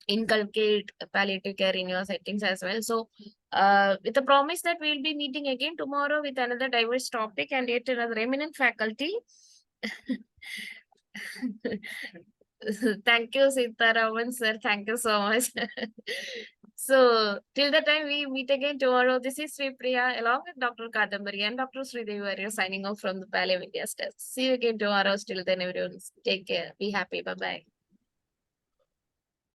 inculcate palliative care in your settings as well. So with the promise that we'll be meeting again tomorrow with another diverse topic and yet another eminent faculty. Thank you, Sitaraman sir. Thank you so much. So till the time we meet again tomorrow, this is Sripriya along with Dr. Kadambari and Dr. Sreedevi Warrier signing off from the Palliative India Test. See you again tomorrow. Till then, everyone, take care. Be happy. Bye-bye.